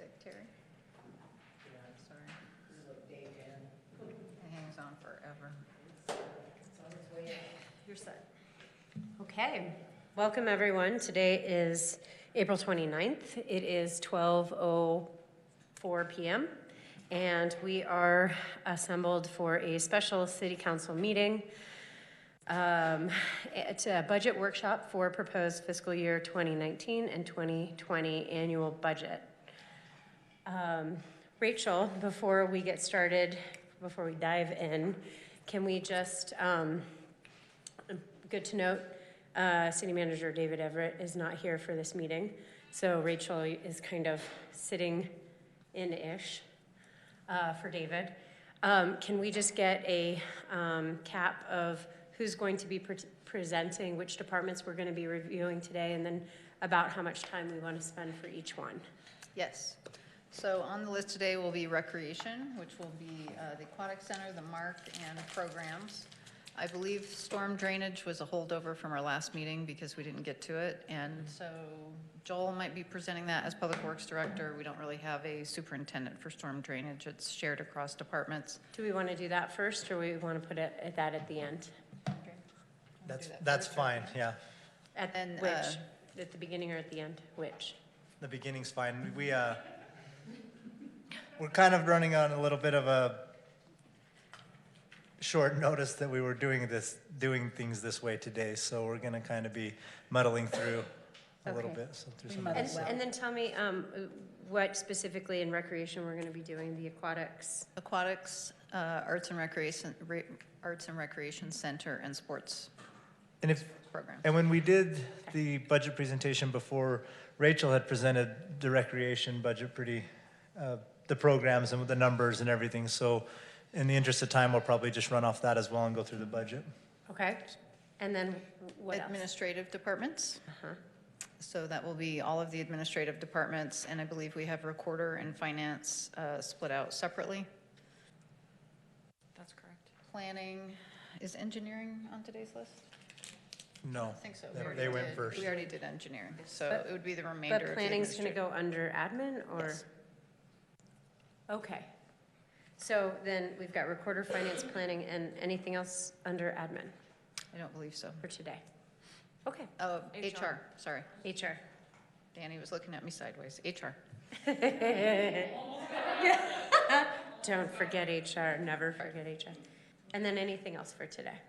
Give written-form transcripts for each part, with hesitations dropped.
sick, Terry? Yeah, I'm sorry. This is like day 10. It hangs on forever. It's on its way out. Your side. Okay, welcome everyone. Today is April 29th. It is 12:04 p.m. and we are assembled for a special city council meeting. It's a budget workshop for proposed fiscal year 2019 and 2020 annual budget. Rachel, before we get started, before we dive in, can we just, good to note, City Manager David Everett is not here for this meeting, so Rachel is kind of sitting in-ish for David. Can we just get a cap of who's going to be presenting, which departments we're going to be reviewing today, and then about how much time we want to spend for each one? Yes. So on the list today will be recreation, which will be the Aquatics Center, the MARC, and programs. I believe storm drainage was a holdover from our last meeting because we didn't get to it. And so Joel might be presenting that as Public Works Director. We don't really have a superintendent for storm drainage. It's shared across departments. Do we want to do that first, or we want to put it at that at the end? Okay. That's fine, yeah. At which? At the beginning or at the end? Which? The beginning's fine. We're kind of running on a little bit of a short notice that we were doing things this way today, so we're going to kind of be muddling through a little bit. So and then tell me what specifically in recreation we're going to be doing. The aquatics, Arts and Recreation Center, and sports. Programs. And when we did the budget presentation before, Rachel had presented the recreation budget the programs and the numbers and everything. So in the interest of time, we'll probably just run off that as well and go through the budget. Okay. And then what Administrative else? departments. So that will be all of the administrative departments, and I believe we have recorder and finance split out separately. That's correct. Planning. Is engineering on today's list? No, I think so. they went first. We already did engineering, so it would be the remainder. But planning's going to go under admin, or? Yes. Okay. So then we've got recorder, finance, planning, and anything else under admin? I don't believe so. For today. Okay. Oh, HR, sorry. HR. Danny was looking at me sideways. HR. Don't forget HR. Never forget HR. And then anything else for today?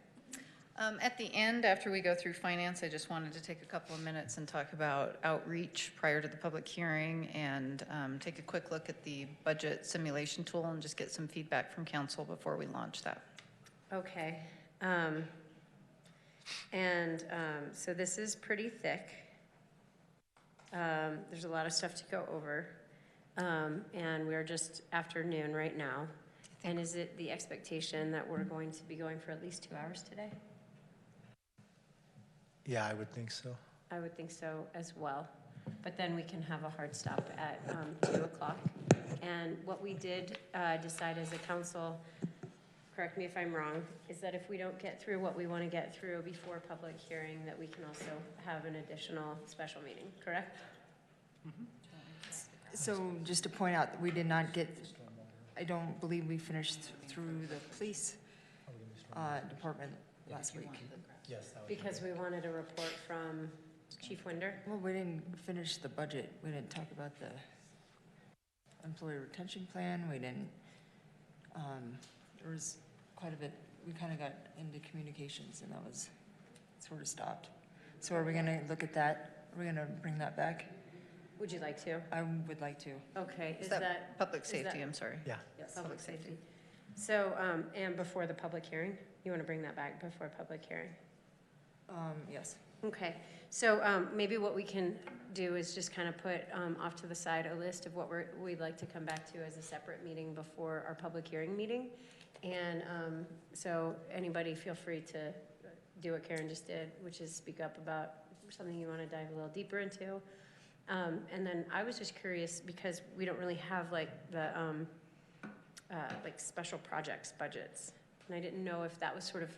At the end, after we go through finance, I just wanted to take a couple of minutes and talk about outreach prior to the public hearing and take a quick look at the budget simulation tool and just get some feedback from council before we launch that. Okay. So this is pretty thick. There's a lot of stuff to go over. And we're just afternoon right now. And is it the expectation that we're going to be going for at least 2 hours today? Yeah, I would think so. I would think so as well. But then we can have a hard stop at 2 o'clock. And what we did decide as a council, correct me if I'm wrong, is that if we don't get through what we want to get through before public hearing, that we can also have an additional special meeting, correct? Mm-hmm. So just to point out, we did not get, I don't believe we finished through the police department last week. Yes, that Because we wanted a report from Chief Winder. Well, we didn't finish the budget. We didn't talk about the employee retention plan. We didn't, there was quite a bit, we kind of got into communications and that was sort of stopped. So are we going to look at that? Are we going to bring that back? Would you like to? I would like to. Okay. Is that public safety? I'm sorry. Yeah. Yes, public safety. So, and before the public hearing? You want to bring that back before public hearing? Yes. Okay. So maybe what we can do is just kind of put off to the side a list of what we'd like to come back to as a separate meeting before our public hearing meeting. And so anybody feel free to do what Karen just did, which is speak up about something you want to dive a little deeper into. And then I was just curious because we don't really have like the like special projects budgets. And I didn't know if that was sort of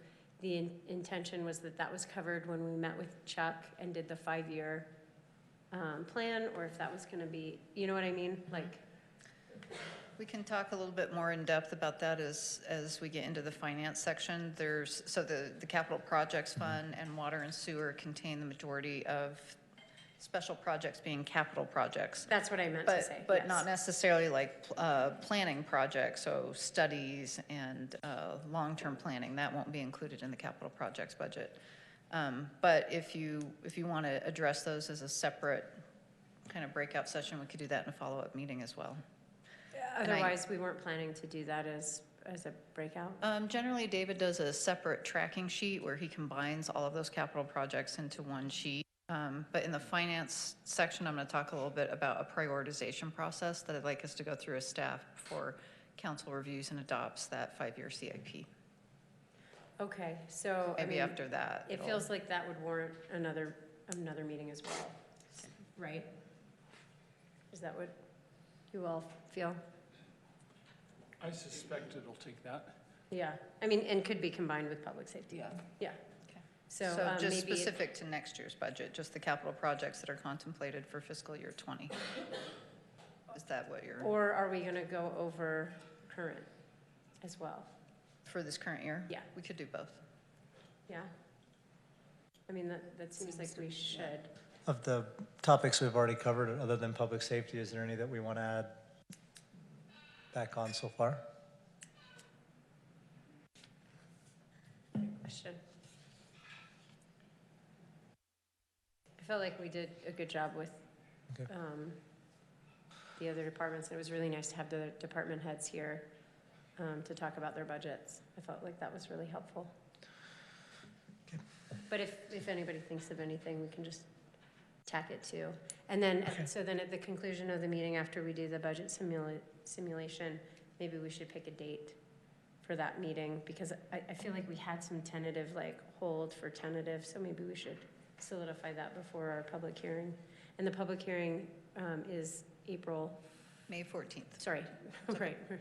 the intention was that was covered when we met with Chuck and did the 5-year plan, or if that was gonna be, you know what I mean? Like, We can talk a little bit more in depth about that as we get into the finance section. So the capital projects fund and water and sewer contain the majority of special projects being capital projects. that's what I meant to say, But yes. not necessarily like planning projects, so studies and long-term planning, that won't be included in the capital projects budget. But if you want to address those as a separate kind of breakout session, we could do that in a follow-up meeting as well. And Otherwise, we weren't planning to do that as a breakout? Generally, David does a separate tracking sheet where he combines all of those capital projects into one sheet. But in the finance section, I'm going to talk a little bit about a prioritization process that I'd like us to go through as staff before council reviews and adopts that 5-year CIP. Okay, so, I Maybe mean, after that. it feels like that would warrant another meeting as well, right? Is that what you all feel? I suspect it'll take that. Yeah, I mean, and could be combined with public safety. Yeah. Yeah. Okay. So Just maybe, specific to next year's budget, just the capital projects that are contemplated for fiscal year 20. Is that what you're, or are we gonna go over current as well? for this current year? Yeah. We could do both. Yeah? I mean, that seems like we should. Of the topics we've already covered, other than public safety, is there any that we want to add back on so far? Question. I felt like we did a good job with Okay. the other departments. It was really nice to have the department heads here to talk about their budgets. I felt like that was really helpful. Okay. But if anybody thinks of anything, we can just tack it too. And then, so then at the conclusion of the meeting, after we do the budget simulation, maybe we should pick a date for that meeting, because I feel like we had some tentative, like hold for tentative, so maybe we should solidify that before our public hearing. And the public hearing is April, May 14th. sorry, right, we're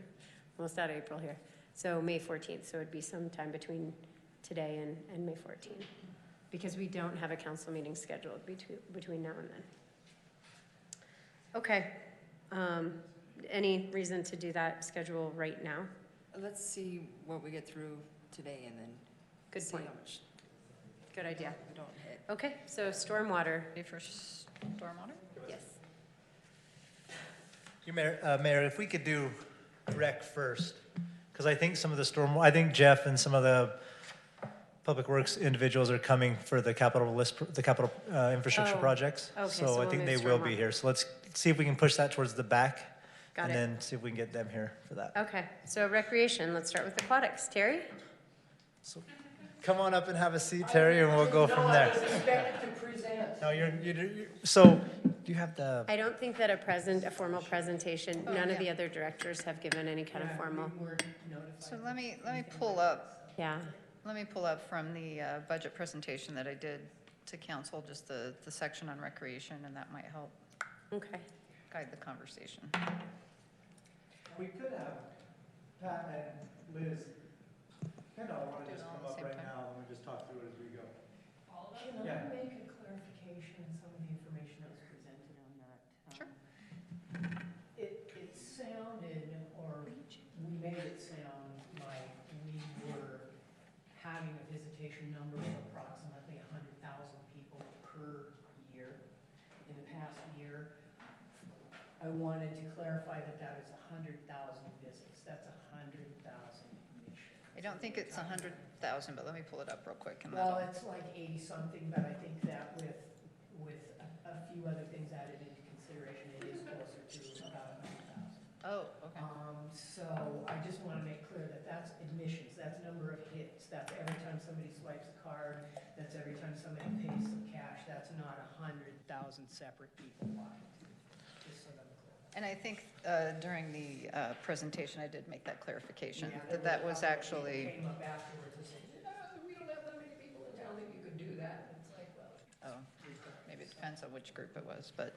almost out of April here. So May 14th, so it'd be sometime between today and May 14th, because we don't have a council meeting scheduled between now and then. Okay, any reason to do that schedule right now? Let's see what we get through today and then Good see point. how much Good idea. we don't hit. Okay, so stormwater, Ready for stormwater? yes. Mayor, if we could do rec first, because I think some of the I think Jeff and some of the Public Works individuals are coming for the capital infrastructure Oh, projects. okay, so So I we'll think move they will be stormwater. here. So let's see if we can push that towards the back. Got And it. then see if we can get them here for that. Okay, so recreation, let's start with aquatics. Terry? So come on up and have a seat, Terry, and we'll go from there. expected to present. No, so you have the, I don't think that a formal presentation, Oh, none of yeah. the other directors have given any kind of formal, So let me pull up, yeah. from the budget presentation that I did to council, just the section on recreation, and that might help Okay. guide the conversation. we could have Pat and Liz kind of want Do it all at the same time. now, and we just talk through it as we go. Can Yeah. I make a clarification on some of the information that was presented on that? Sure. It sounded, or we made it sound like we were having a visitation number of approximately 100,000 people per year. In the past year, I wanted to clarify that that is 100,000 visits. That's 100,000 admissions. I don't think it's 100,000, but let me pull it up real quick. And Well, that'll- it's like 80-something, but I think that with a few other things added into consideration, it is closer to about 100,000. Oh, okay. So I just want to make clear that that's admissions, that's number of hits, that's every time somebody swipes a card, that's every time somebody pays some cash, that's not 100,000 separate people live, just so that I'm clear. And I think during the presentation, I did make that clarification, Yeah, that there that were a was couple of people actually, Came up afterwards and said, we don't have that many people in town that you could do that. And it's like, well. oh, maybe it depends on which group it was, but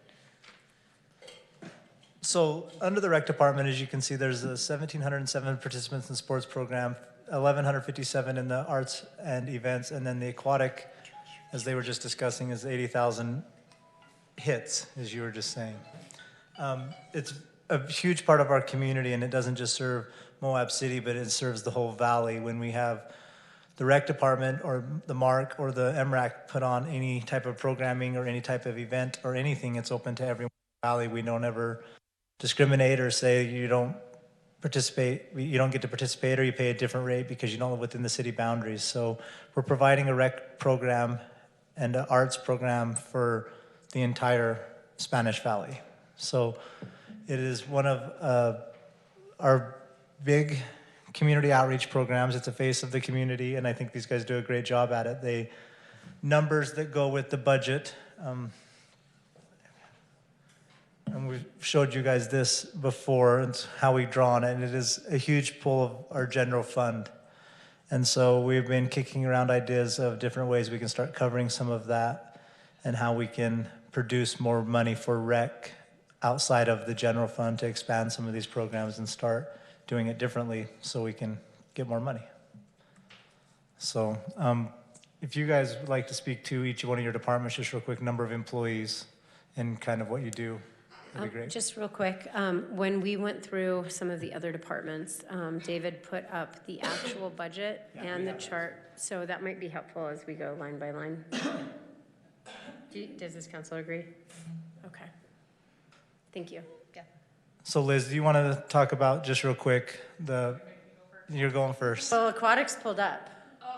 So, under the rec department, as you can see, there's 1,707 participants in the sports program, 1,157 in the arts and events, and then the aquatic, as they were just discussing, is 80,000 hits, as you were just saying. It's a huge part of our community, and it doesn't just serve Moab City, but it serves the whole valley. When we have the rec department or the MARC or the MRAC put on any type of programming or any type of event or anything, it's open to everyone in the valley. We don't ever discriminate or say you don't participate, you don't get to participate, or you pay a different rate because you don't live within the city boundaries. So we're providing a rec program and an arts program for the entire Spanish Valley. So it is one of our big community outreach programs. It's a face of the community, and I think these guys do a great job at it. They numbers that go with the budget. And we've showed you guys this before, and how we've drawn it, and it is a huge pull of our general fund. And so we've been kicking around ideas of different ways we can start covering some of that, and how we can produce more money for rec outside of the general fund to expand some of these programs and start doing it differently so we can get more money. So if you guys would like to speak to each one of your departments, just real quick, number of employees and kind of what you do, that'd be great. Just real quick, when we went through some of the other departments, David put up the actual budget and the chart, so that might be helpful as we go line by line. Does this council agree? Okay. Thank you. So Liz, do you want to talk about, just real quick, you're going first. Well, Aquatics pulled up.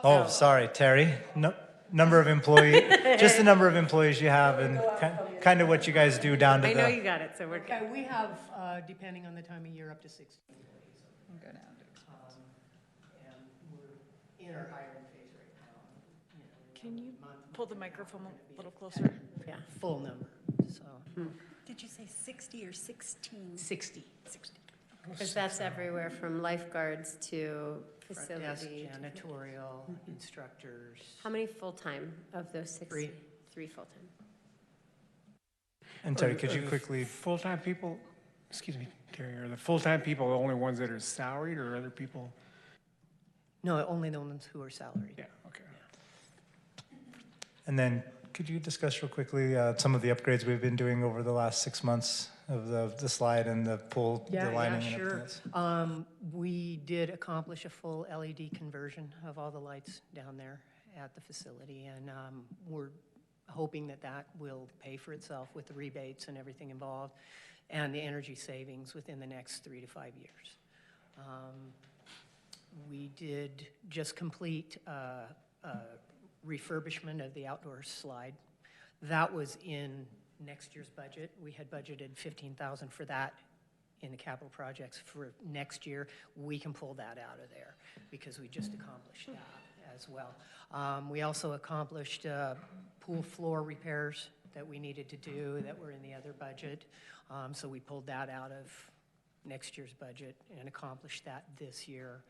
Oh, sorry, Terry. No, number of employees, just the number of employees you have, and kind of what you guys do down to I know the. you got it, so we're good. Okay, we have, depending on the time of year, up to 60 employees. We'll go down to And we're in our hiring phase right now. Can you pull the microphone a little closer? Yeah. Full number, so. Did you say 60 or 16? 60. Because that's everywhere from lifeguards to Front desk, facility. janitorial, instructors. How many full-time of those 60? 3. 3 full-time. And Terry, could you quickly, Full-time people, excuse me, Terry, are the full-time people the only ones that are salaried, or other people? No, only the ones who are salaried. Yeah, okay. and then could you discuss real quickly some of the upgrades we've been doing over the last 6 months of the slide and the pool, the lining and everything else? We did accomplish a full LED conversion of all the lights down there at the facility, and we're hoping that that will pay for itself with the rebates and everything involved, and the energy savings within the next 3 to 5 years. We did just complete refurbishment of the outdoor slide. That was in next year's budget. We had budgeted $15,000 for that in the capital projects for next year. We can pull that out of there because we just accomplished that as well. We also accomplished pool floor repairs that we needed to do that were in the other budget. So we pulled that out of next year's budget and accomplished that this year.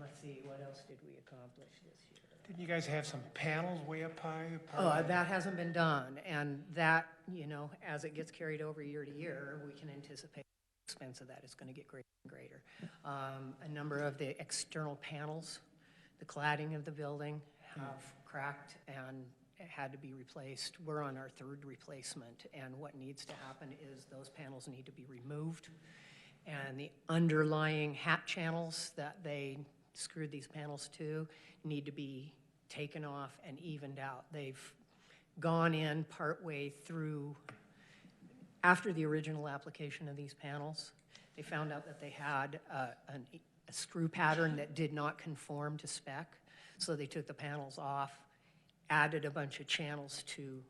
Let's see, what else did we accomplish this year? Didn't you guys have some panels way up high? That hasn't been done, and that, as it gets carried over year to year, we can anticipate the expense of that is going to get greater and greater. A number of the external panels, the cladding of the building have cracked and had to be replaced. We're on our 3rd replacement, and what needs to happen is those panels need to be removed, and the underlying hat channels that they screwed these panels to need to be taken off and evened out. They've gone in partway through, after the original application of these panels, they found out that they had a screw pattern that did not conform to spec, so they took the panels off, added a bunch of channels to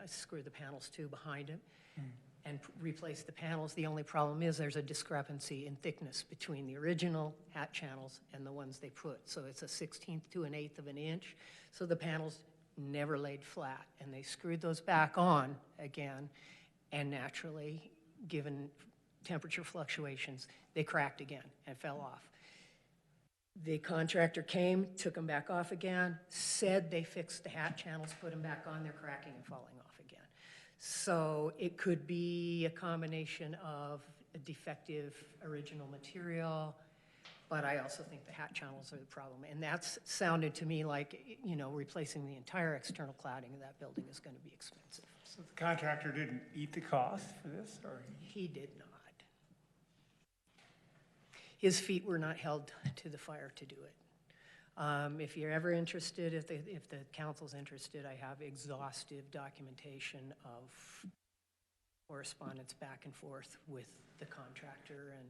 screw the panels to behind it, and replace the panels. The only problem is there's a discrepancy in thickness between the original hat channels and the ones they put. So it's a 1/16 to 1/8 of an inch. So the panels never laid flat, and they screwed those back on again, and naturally, given temperature fluctuations, they cracked again and fell off. The contractor came, took them back off again, said they fixed the hat channels, put them back on, they're cracking and falling off again. So it could be a combination of a defective original material, but I also think the hat channels are the problem. And that's sounded to me like, replacing the entire external cladding of that building is going to be expensive. So So the contractor didn't eat the cost for this, or? He did not. His feet were not held to the fire to do it. If you're ever interested, if the council's interested, I have exhaustive documentation of correspondence back and forth with the contractor and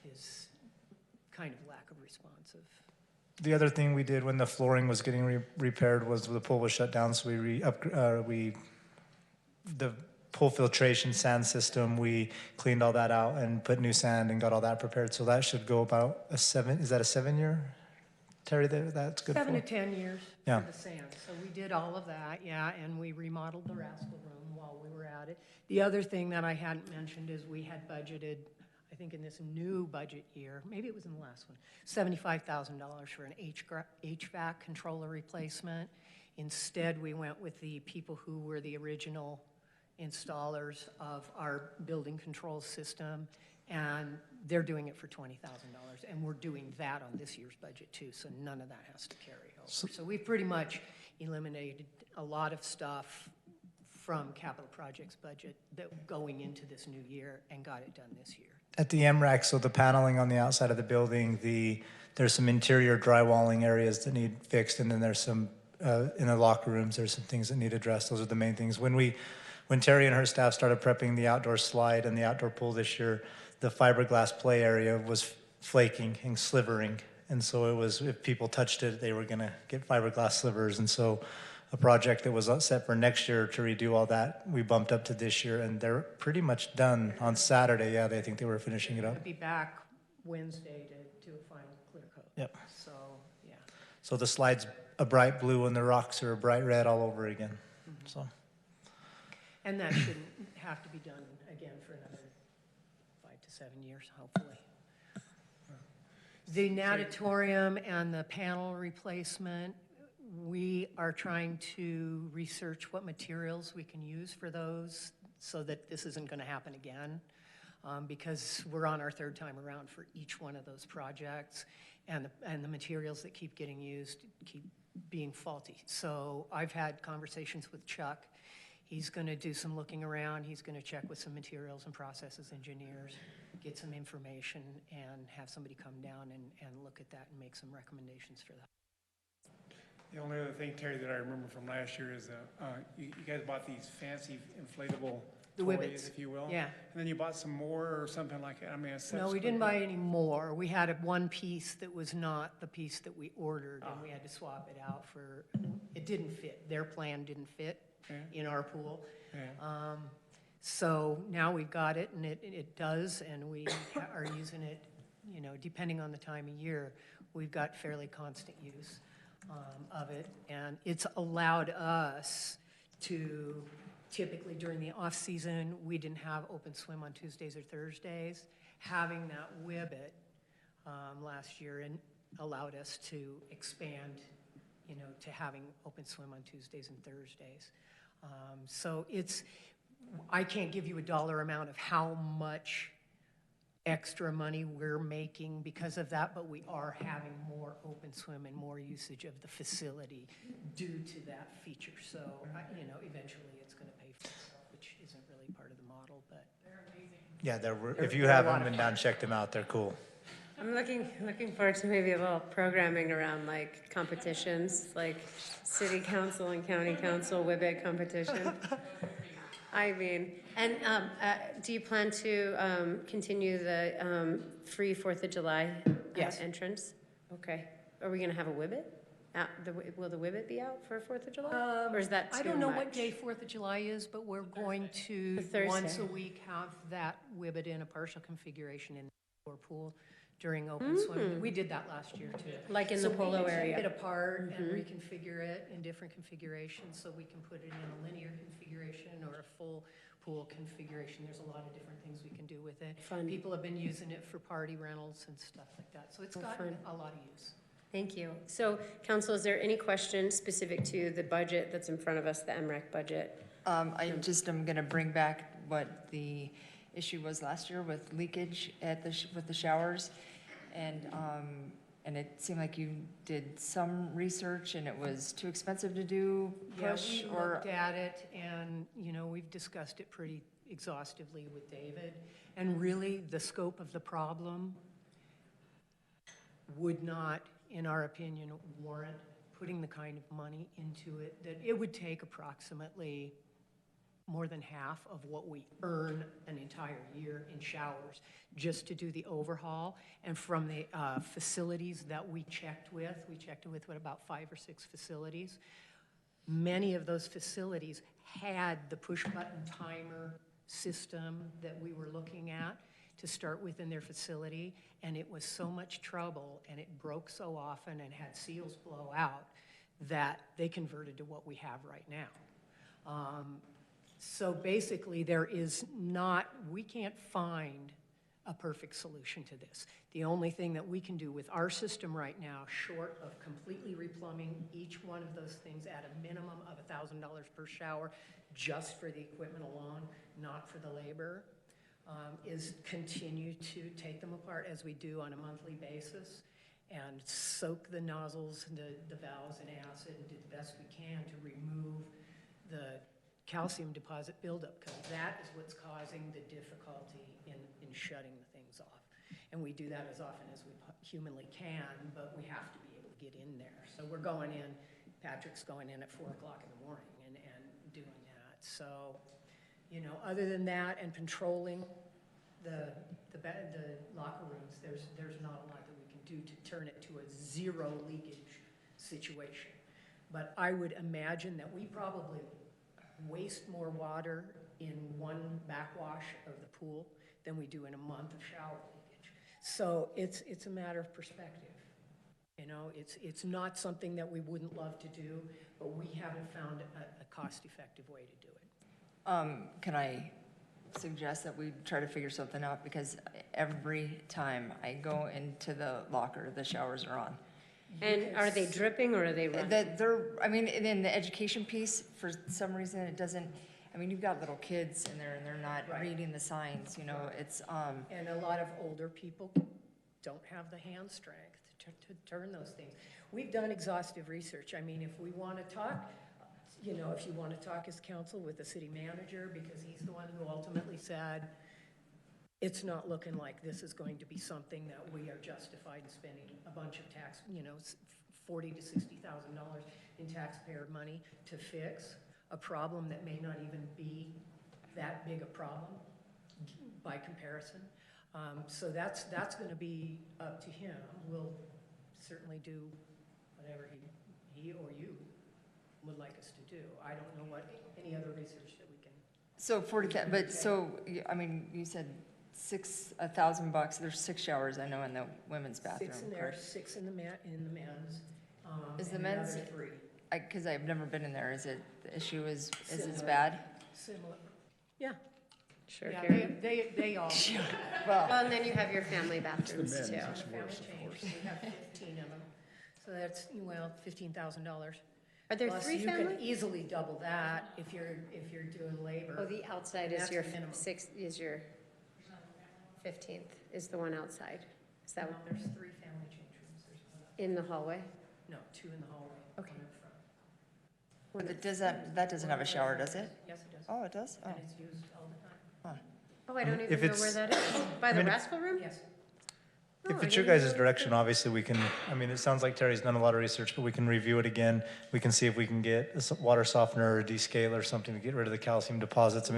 his kind of lack of responsive. The other thing we did when the flooring was getting repaired was the pool was shut down, so the pool filtration sand system, we cleaned all that out and put new sand and got all that prepared. So that should go about is that a 7-year, Terry, that's good 7 for? to 10 years Yeah. for the sand. So we did all of that, yeah, and we remodeled the rascal room while we were at it. The other thing that I hadn't mentioned is we had budgeted, I think in this new budget year, maybe it was in the last one, $75,000 for an HVAC controller replacement. Instead, we went with the people who were the original installers of our building control system, and they're doing it for $20,000. And we're doing that on this year's budget too, so none of that has to carry over. So we've pretty much eliminated a lot of stuff from capital projects budget that going into this new year and got it done this year. At the MRAC, so the paneling on the outside of the building, there's some interior drywalling areas that need fixed, and then there's some, in the locker rooms, there's some things that need addressed. Those are the main things. When Terry and her staff started prepping the outdoor slide and the outdoor pool this year, the fiberglass play area was flaking and slivering. And so it was, if people touched it, they were gonna get fiberglass slivers. And so a project that was set for next year to redo all that, we bumped up to this year, and they're pretty much done on Saturday. Yeah, they think they were finishing it up. I'll be back Wednesday to do a final clear coat. Yep. So, yeah. So the slide's a bright blue and the rocks are a bright red all over again. So. And that shouldn't have to be done again for another 5 to 7 years, hopefully. The natatorium and the panel replacement, we are trying to research what materials we can use for those so that this isn't going to happen again, because we're on our 3rd time around for each one of those projects, and the materials that keep getting used keep being faulty. So I've had conversations with Chuck. He's going to do some looking around. He's going to check with some materials and processes engineers, get some information, and have somebody come down and look at that and make some recommendations for that. The only other thing, Terry, that I remember from last year is you guys bought these fancy inflatable The toys, Whibbits. if you will. Yeah. And then you bought some more or something like that. I mean, No, we didn't buy any more. We had one piece that was not the piece that we ordered, and we had to swap it out for, it didn't fit. Their plan didn't fit in our pool. Yeah. So now we've got it, and it does, and we are using it, you know, depending on the time of year. We've got fairly constant use of it, and it's allowed us to, typically during the off-season, we didn't have open swim on Tuesdays or Thursdays. Having that Whibbit last year and allowed us to expand, you know, to having open swim on Tuesdays and Thursdays. So I can't give you a dollar amount of how much extra money we're making because of that, but we are having more open swim and more usage of the facility due to that feature. So, you know, eventually it's going to pay for itself, which isn't really part of the model, but. They're amazing. Yeah, if you haven't been down, check them out. They're cool. I'm looking forward to maybe a little programming around like competitions, like city council and county council Whibbit competition. I mean, and do you plan to continue the free 4th of July Yes. entrance? Okay. Are we going to have a Whibbit? Will the Whibbit be out for 4th of July? Or is that too much? I don't know what day 4th of July is, but we're going to, Thursday. once a week, have that Whibbit in a partial configuration in the pool during open swim. We did that last year too. Like in the polo So we can area? take it apart and reconfigure it in different configurations, so we can put it in a linear configuration or a full pool configuration. There's a lot of different things we can do with it. Fun. People have been using it for party rentals and stuff like that, so it's gotten fun. a lot of use. Thank you. So, council, is there any questions specific to the budget that's in front of us, the MREC budget? I'm going to bring back what the issue was last year with leakage with the showers. And And it seemed like you did some research and it was too expensive to do push, Yeah, we or? looked at it and, we've discussed it pretty exhaustively with David. And really, the scope of the problem would not, in our opinion, warrant putting the kind of money into it, that it would take approximately more than half of what we earn an entire year in showers just to do the overhaul. And from the facilities that we checked with what, about 5 or 6 facilities, many of those facilities had the push-button timer system that we were looking at to start with in their facility, and it was so much trouble, and it broke so often and had seals blow out that they converted to what we have right now. So basically, we can't find a perfect solution to this. The only thing that we can do with our system right now, short of completely replumbing each one of those things at a minimum of $1,000 per shower, just for the equipment alone, not for the labor, is continue to take them apart as we do on a monthly basis and soak the nozzles and the valves in acid and do the best we can to remove the calcium deposit buildup, because that is what's causing the difficulty in shutting the things off. And we do that as often as we humanly can, but we have to be able to get in there. So we're going in, Patrick's going in at 4 o'clock in the morning and doing that. So, other than that and patrolling the locker rooms, there's not a lot that we can do to turn it to a zero leakage situation. But I would imagine that we probably waste more water in one backwash of the pool than we do in a month of shower leakage. So it's a matter of perspective. It's not something that we wouldn't love to do, but we haven't found a cost-effective way to do it. Can I suggest that we try to figure something out? Because every time I go into the locker, the showers are on. And are they dripping or are they running? In the education piece, for some reason, it doesn't, you've got little kids in there and they're not Right. reading the signs, it's, And a lot of older people don't have the hand strength to turn those things. We've done exhaustive research. If we want to talk, if you want to talk as council with the city manager, because he's the one who ultimately said, it's not looking like this is going to be something that we are justified in spending a bunch of tax, $40,000 to $60,000 in taxpayer money to fix a problem that may not even be that big a problem by comparison. So that's going to be up to him. We'll certainly do whatever he or you would like us to do. I don't know what any other research that we can. so 40, but so, you said $1,000. There's 6 showers, I know, in the women's bathroom. 6 in there, correct? 6 in the men's. Is the and men's- other 3. Because I've never been in there, the issue is as bad? Similar. Yeah. Sure, Yeah, Karen. they all. Well, Well, and then you have your family bathrooms too. Family change, we have 15 of them. So that's, $15,000. Are there Plus, 3 you can families? easily double that if you're doing labor. Oh, the outside is That's your the minimum. 15th is the one outside. Is that No, there's 3 family change rooms. There's one up- in the hallway? No, 2 in the hallway. Okay. One up front. but that doesn't have a shower, does it? Yes, it does. Oh, it does? Oh. And it's used all the time. Oh, I don't If even know it's- where that is. By the if- rascal room? Yes. Oh, If I it's your didn't know guys' it direction, was obviously we can, it sounds like Terry's done a lot of research, but we can review it again. We can see if we can get a water softener or a descaler or something to get rid of the calcium deposits. We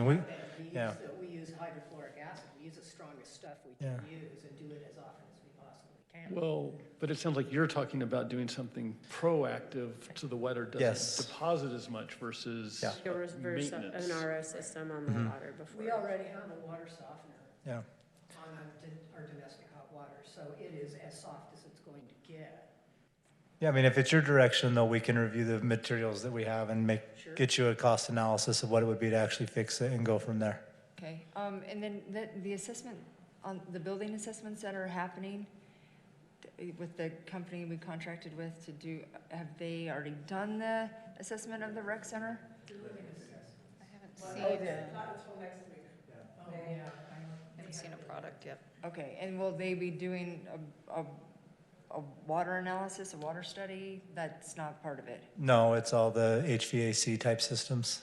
yeah. use hydrofluoric acid. We use the strongest stuff we Yeah. can use and do it as often as we possibly can. Well, but it sounds like you're talking about doing something proactive so the water Yes. doesn't deposit as much versus Yeah. There was maintenance. an RO system on the water before. We already have a water softener Yeah. on our domestic hot water, so it is as soft as it's going to get. Yeah, if it's your direction, though, we can review the materials that we have and get you a cost analysis of what it would be to actually fix it and go from there. Okay, and then the assessment, on the building assessments that are happening with the company we contracted with to do, have they already done the assessment of the rec center? I haven't seen, haven't seen a product yet. Okay, and will they be doing a a water analysis, a water study? That's not part of it. No, it's all the HVAC type systems.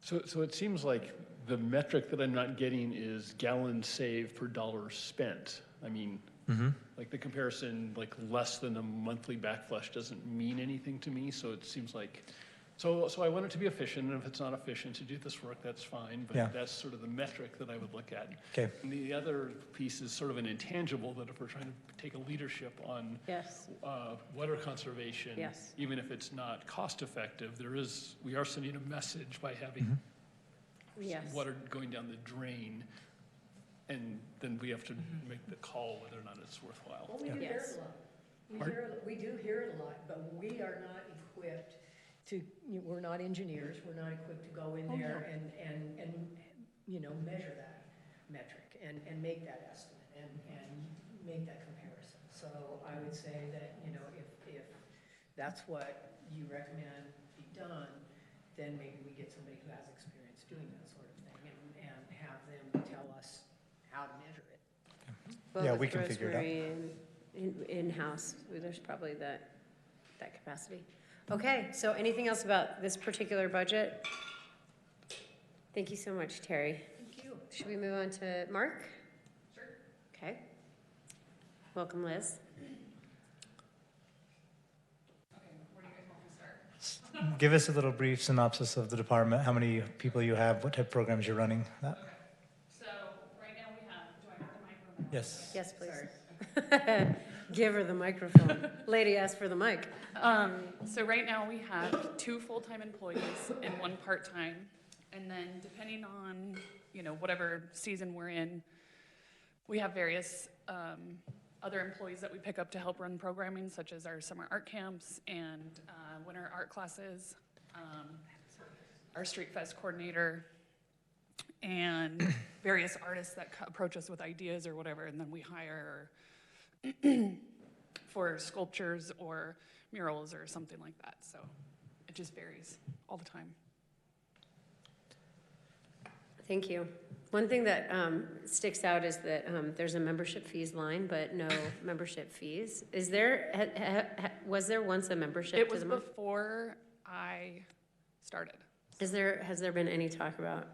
So it seems like the metric that I'm not getting is gallons saved per dollar spent. I mean, like the comparison, like less than a monthly backflush doesn't mean anything to me, so it seems like, so I want it to be efficient, and if it's not efficient to do this work, that's fine, Yeah. but that's sort of the metric that I would look at. Okay. And the other piece is sort of an intangible, that if we're trying to take a leadership on Yes, water conservation, Yes. even if it's not cost effective, we are sending a message by having yes. water going down the drain, and then we have to make the call whether or not it's worthwhile. Well, we do hear Yes. it a lot. Pardon? We do hear it a lot, but we are not equipped to, we're not engineers, we're not equipped to go in there and, you know, measure that metric and make that estimate and make that comparison. So I would say that, you know, if that's what you recommend be done, then maybe we get somebody who has experience doing that sort of thing and have them tell us how to measure it. Well, Yeah, with we can figure it out. Rosemary in-house, there's probably that capacity. Okay, so anything else about this particular budget? Thank you so much, Terry. Thank you. Should we move on to Mark? Sure. Okay. Welcome, Liz. Give us a little brief synopsis of the department, how many people you have, what type of programs you're running. That. So right now we have, do I have the microphone? Yes. Yes, please. Give her the microphone. Lady asked for the mic. So right now we have 2 full-time employees and 1 part-time. And then depending on, you know, whatever season we're in, we have various other employees that we pick up to help run programming, such as our summer art camps and winter art classes, our Street Fest coordinator, and various artists that approach us with ideas or whatever, and then we hire for sculptures or murals or something like that. So it just varies all the time. Thank you. One thing that sticks out is that there's a membership fees line, but no membership fees. Is there, was there once a membership It to was the month? before I started. Has there been any talk about?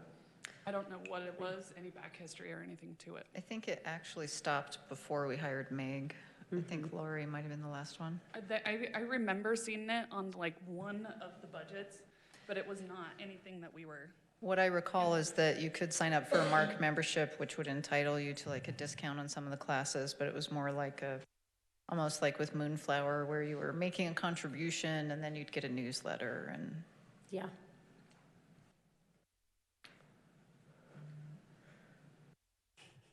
I don't know what it was, any back history or anything to it. I think it actually stopped before we hired Meg. I think Lori might have been the last one. I remember seeing it on like one of the budgets, but it was not anything that we were. What I recall is that you could sign up for a MARC membership, which would entitle you to like a discount on some of the classes, but it was more like almost like with Moonflower, where you were making a contribution and then you'd get a newsletter and. Yeah.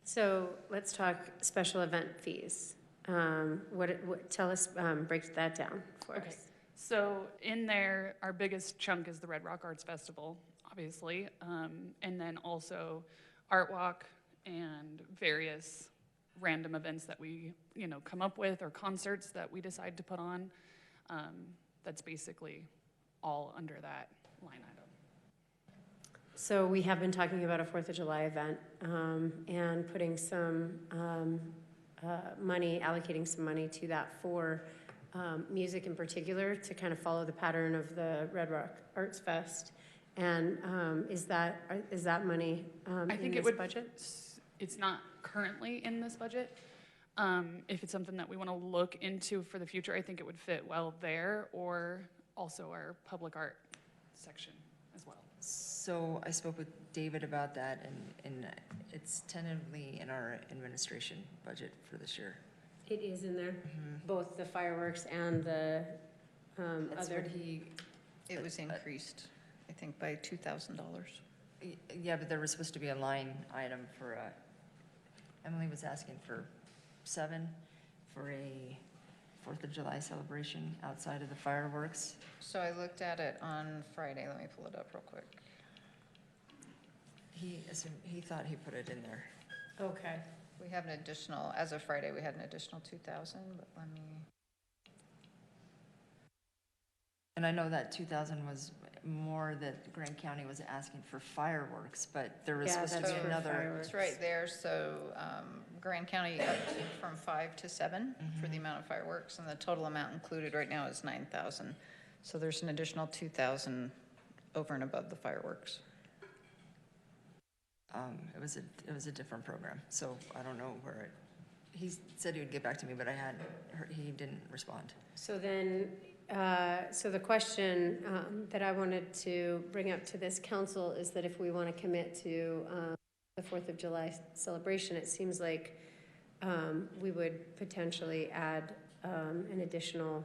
So let's talk special event fees. Tell us, break that down for Okay. us. So in there, our biggest chunk is the Red Rock Arts Festival, obviously, and then also Art Walk and various random events that we, you know, come up with, or concerts that we decide to put on. That's basically all under that line item. So we have been talking about a 4th of July event and putting some money, allocating some money to that for music in particular, to kind of follow the pattern of the Red Rock Arts Fest. And is that money I think in it this would, budget? it's not currently in this budget. If it's something that we want to look into for the future, I think it would fit well there, or also our public art section as well. So I spoke with David about that, and it's tentatively in our administration budget for this year. It is in there, both the fireworks and the That's other. what It was increased, I think, by $2,000. Yeah, but there was supposed to be a line item for, Emily was asking for 7 for a 4th of July celebration outside of the fireworks. So I looked at it on Friday. Let me pull it up real quick. He thought he put it in there. Okay. We have an additional, as of Friday, we had an additional 2,000, but let me. And I know that 2,000 was more that Grant County was asking for fireworks, but there was Yeah, supposed to that's be for another. fireworks. It's right there, so Grand County upped from 5 to 7 for the amount of fireworks, and the total amount included right now is 9,000. So there's an additional 2,000 over and above the fireworks. It was a different program, so I don't know where it, he said he would get back to me, but he didn't respond. So then, so the question that I wanted to bring up to this council is that if we want to commit to the 4th of July celebration, it seems like we would potentially add an additional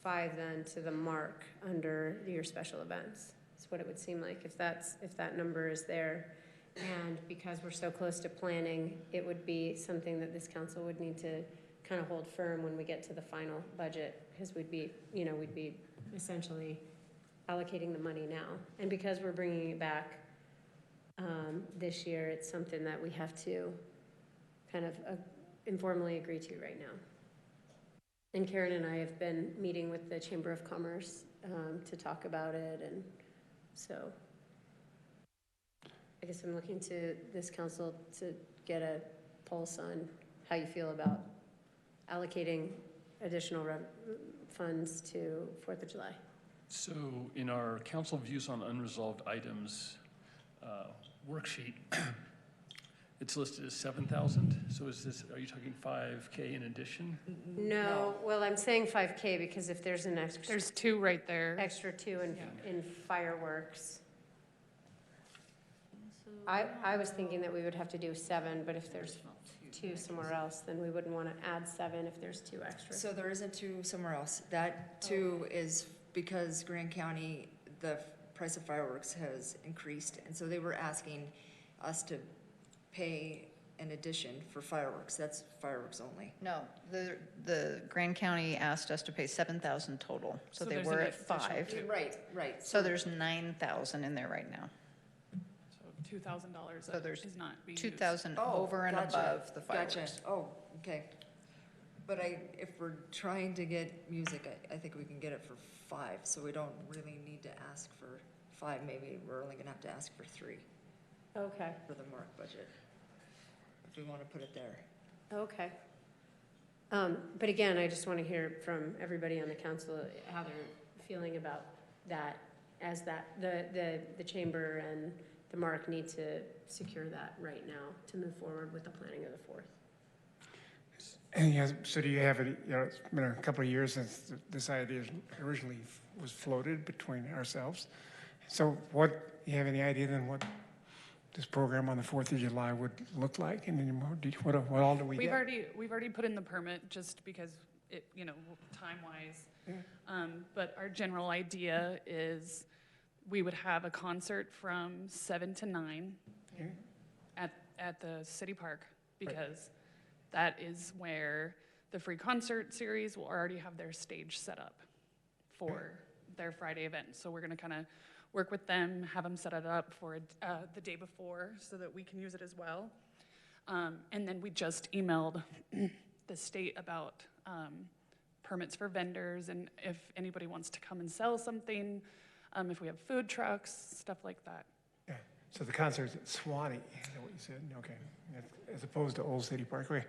5 then to the mark under your special events. That's what it would seem like if that number is there. And because we're so close to planning, it would be something that this council would need to kind of hold firm when we get to the final budget, because we'd be essentially allocating the money now. And because we're bringing it back this year, it's something that we have to kind of informally agree to right now. And Karen and I have been meeting with the Chamber of Commerce to talk about it, and so I guess I'm looking to this council to get a pulse on how you feel about allocating additional funds to 4th of July. So in our council views on unresolved items worksheet, it's listed as 7,000. So are you talking 5K in addition? No, well, I'm saying 5K because if there's an extra. There's 2 right there. Extra 2 in fireworks. I was thinking that we would have to do 7, but if there's 2 somewhere else, then we wouldn't want to add 7 if there's 2 extra. So there isn't 2 somewhere else. That 2 is because Grand County, the price of fireworks has increased, and so they were asking us to pay an addition for fireworks. That's fireworks only. No, the Grand County asked us to pay 7,000 total, so they there's were an at 5. additional Right. So there's 9,000 in there right now. So $2,000 So there's is not being used. 2,000 Oh, over and gotcha, above the Gotcha. fireworks. Oh, okay. But if we're trying to get music, I think we can get it for 5, so we don't really need to ask for 5. Maybe we're only gonna have to ask for 3 Okay, for the mark budget, if we want to put it there. okay. But again, I just want to hear from everybody on the council how they're feeling about that, as that, the chamber and the mark need to secure that right now to move forward with the planning of the 4th. And yes, so do you have it, it's been a couple of years since this idea originally was floated between ourselves. So you have any idea then what this program on the 4th of July would look like? And then what all do we We've get? already put in the permit just because it, time-wise. Yeah. But our general idea is we would have a concert from 7 to 9 Yeah. at the city park, because that is where the free concert series will already have their stage set up for their Friday event. So we're gonna kind of work with them, have them set it up for the day before so that we can use it as well. And then we just emailed the state about permits for vendors, and if anybody wants to come and sell something, if we have food trucks, stuff like that. Yeah. So the concert's at Swanee, is that what you said? Okay. As opposed to Old City Parkway.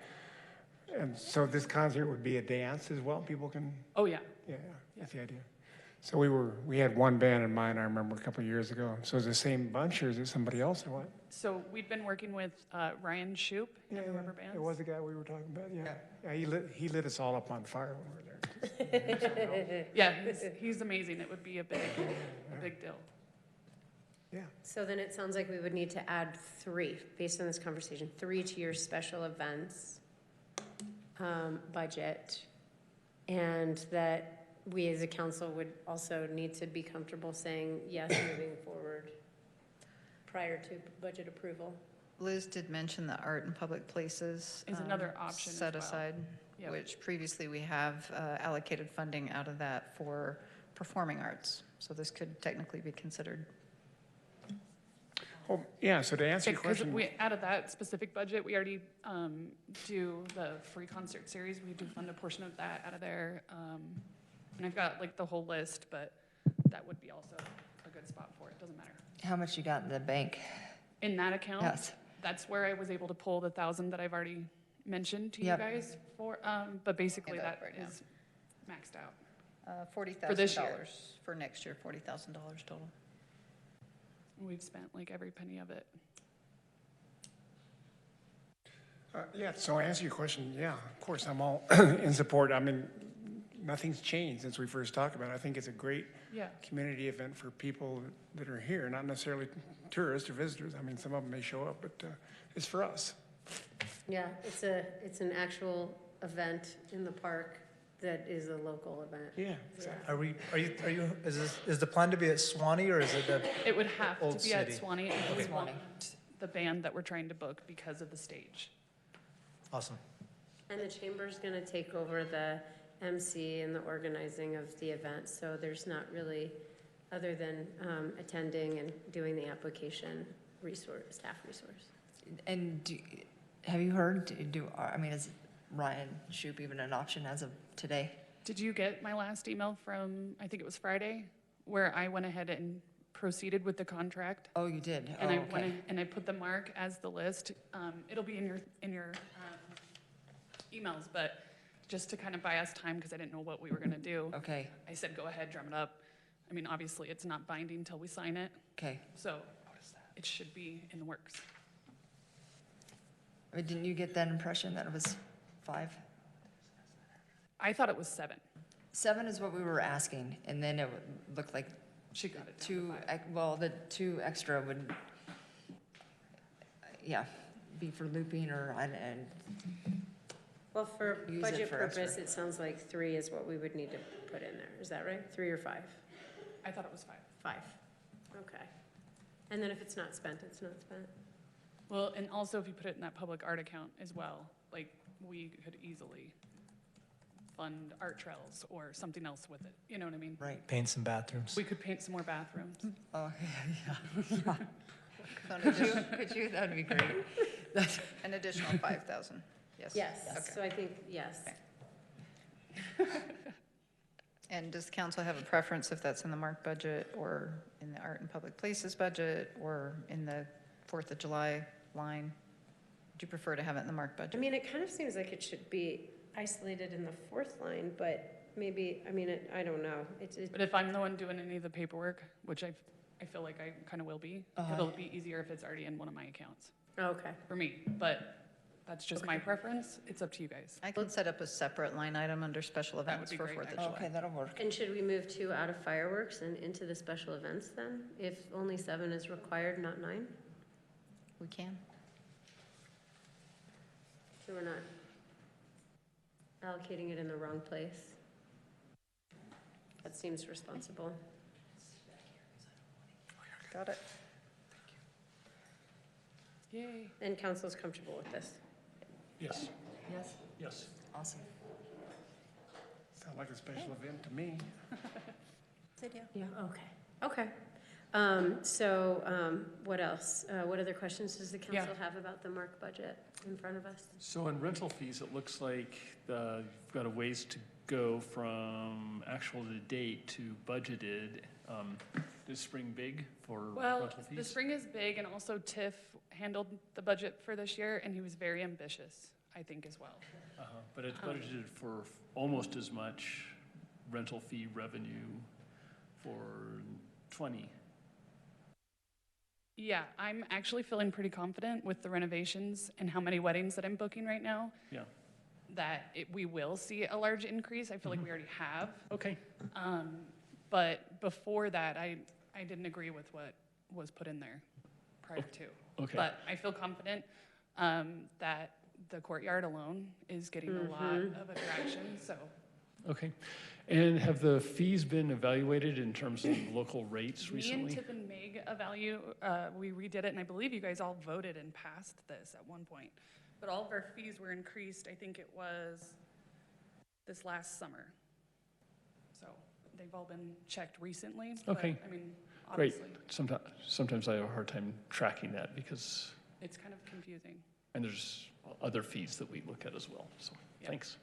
And so this concert would be a dance as well? People can, Oh, yeah. yeah, that's the idea. So we had one band in mind, I remember a couple of years ago. So is it the same bunch or is it somebody else or what? So we've been working with Ryan Shoup in the Rubber Bands. It was the guy we were talking about, yeah. Yeah, he lit us all up on fire when we were there. Yeah, he's amazing. It would be a big deal. Yeah. So then it sounds like we would need to add 3, based on this conversation, 3 to your special events budget, and that we as a council would also need to be comfortable saying yes moving forward prior to budget approval. Liz did mention the art in public places. Is another option as Set well. aside, Yep. which previously we have allocated funding out of that for performing arts. So this could technically be considered. Oh, yeah, so to answer your Because question. we, out of that specific budget, we already do the free concert series. We do fund a portion of that out of there. And I've got like the whole list, but that would be also a good spot for it. Doesn't matter. How much you got in the bank? In that account, Yes. that's where I was able to pull the 1,000 that I've already mentioned to you Yep. guys for, but basically Yeah, that right now. is maxed out. $40,000 year. for next year, $40,000 total. We've spent like every penny of it. Yeah, so to answer your question, yeah, of course, I'm all in support. I mean, nothing's changed since we first talked about it. I think it's a great Yeah. community event for people that are here, not necessarily tourists or visitors. I mean, some of them may show up, but it's for us. Yeah, it's an actual event in the park that is a local event. Yeah. Is the plan to be at Swanee or is it at? It would have Old to be at City. Swanee if we Swanee. want the band that we're trying to book because of the stage. Awesome. And the chamber's gonna take over the MC and the organizing of the event, so there's not really, other than attending and doing the application, staff resource. And have you heard, I mean, is Ryan Shoup even an option as of today? Did you get my last email from, I think it was Friday, where I went ahead and proceeded with the contract? Oh, you did? And Oh, I went okay. in, and I put the mark as the list. It'll be in your emails, but just to kind of buy us time, because I didn't know what we were gonna do, Okay, I said, go ahead, drum it up. I mean, obviously, it's not binding till we sign it, okay. so it should be in the works. I mean, didn't you get that impression that it was 5? I thought it was 7. 7 is what we were asking, and then it looked like She got it down to 2, 5. well, the 2 extra would, yeah, be for looping or, and Well, for Use it budget for purpose, extra. it sounds like 3 is what we would need to put in there. Is that right? 3 or 5? I thought it was 5. 5. Okay. And then if it's not spent, it's not spent. Well, and also if you put it in that public art account as well, like, we could easily fund art trails or something else with it, you know what I mean? right. Paint some bathrooms. We could paint some more bathrooms. Oh, yeah. Could you? That would be great. An additional 5,000, yes. Yes, Okay. so I think, yes. And does council have a preference if that's in the MARC budget or in the Art and Public Places budget or in the 4th of July line? Would you prefer to have it in the MARC I budget? mean, it kind of seems like it should be isolated in the 4th line, but maybe, I mean, I don't know. But if I'm the one doing any of the paperwork, which I feel like I kind of will be, it'll be easier if it's already in one of my accounts, Okay. for me. But that's just my preference. It's up to you guys. I can set up a separate line item under special That would events be for great, 4th of actually. July. Okay, that'll work. And should we move 2 out of fireworks and into the special events then? If only 7 is required, not 9? We can. So we're not allocating it in the wrong place? That seems responsible. Got it. Yay. And council's comfortable with this? Yes, Yes, yes. awesome. Sounds like a special event to me. Yeah, okay. Okay. What else? What other questions does the council have about the MARC budget in front of us? So in rental fees, it looks like you've got a ways to go from actual to date to budgeted. Is spring big for Well, rental fees? the spring is big, and also Tiff handled the budget for this year, and he was very ambitious, I think, as well. But it's budgeted for almost as much rental fee revenue for 20. Yeah, I'm actually feeling pretty confident with the renovations and how many weddings that I'm booking right now, Yeah, that we will see a large increase. I feel like we already have. okay. But before that, I didn't agree with what was put in there prior to. Okay. But I feel confident that the courtyard alone is getting a lot of attraction, so. Okay. And have the fees been evaluated in terms of local rates Me and recently? Tiff and Meg we redid it, and I believe you guys all voted and passed this at one point. But all of our fees were increased, I think it was this last summer. So they've all been checked recently. But, Okay. I mean, Great. obviously, Sometimes I have a hard time tracking that because, it's kind of confusing. and there's other fees that we look at as well, so Yeah. thanks.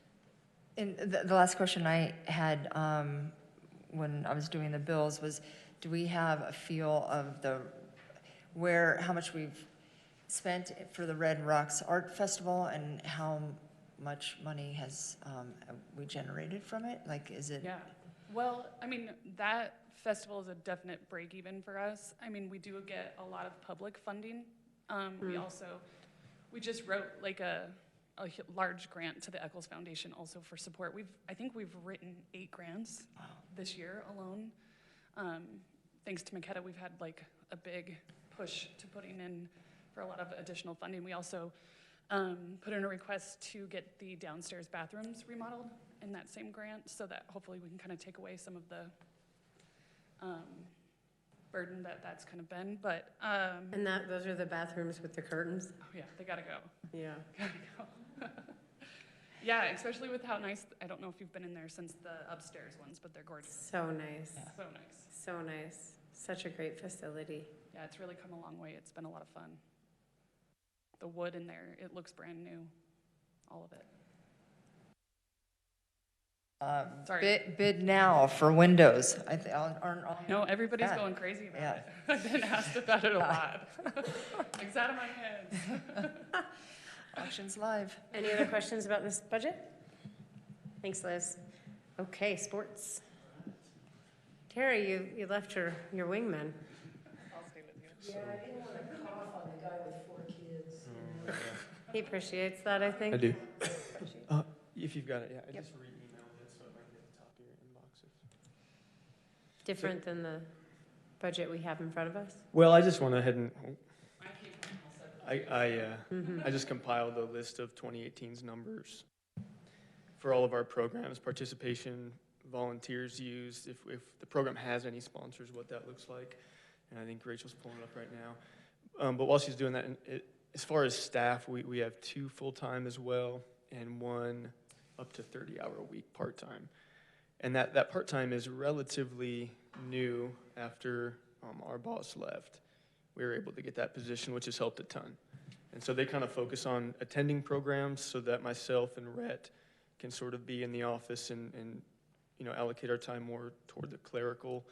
And the last question I had when I was doing the bills was, do we have a feel of how much we've spent for the Red Rocks Art Festival, and how much money has we generated from it? Like, is it? Yeah. Well, I mean, that festival is a definite break even for us. I mean, we do get a lot of public funding. We just wrote like a large grant to the Eccles Foundation also for support. I think we've written 8 grants this year alone. Thanks to Makeda, we've had like a big push to putting in for a lot of additional funding. We also put in a request to get the downstairs bathrooms remodeled in that same grant, so that hopefully we can kind of take away some of the burden that's kind of been. But And those are the bathrooms with the curtains? oh yeah, they gotta go. Yeah. Gotta go. Yeah, especially with how nice. I don't know if you've been in there since the upstairs ones, but they're gorgeous. So nice. So nice. So nice. Such a great facility. Yeah, it's really come a long way. It's been a lot of fun. The wood in there, it looks brand new. All of it. Sorry. Bid now for windows. Aren't all? No, everybody's Yeah. going crazy about Yeah. it. I've been asked about it a lot. It's out of my hands. Auctions live. Any other questions about this budget? Thanks, Liz. Okay, sports. Terry, you left your wingman. I'll stay with you. Yeah, I didn't want to cough on the guy with 4 kids. He appreciates that, I think. I do. If you've got it, yeah. I just re-emailed it so it might be at the top of your inbox. Different than the budget we have in front of us. Well, I just went ahead and I keep them all separate. I just compiled a list of 2018's numbers for all of our programs, participation, volunteers used, if the program has any sponsors, what that looks like. And I think Rachel's pulling it up right now. But while she's doing that, as far as staff, we have 2 full-time as well, and 1 up to 30-hour-a-week part-time. And that part-time is relatively new after our boss left. We were able to get that position, which has helped a ton. And so they kind of focus on attending programs so that myself and Rhett can sort of be in the office and allocate our time more toward the clerical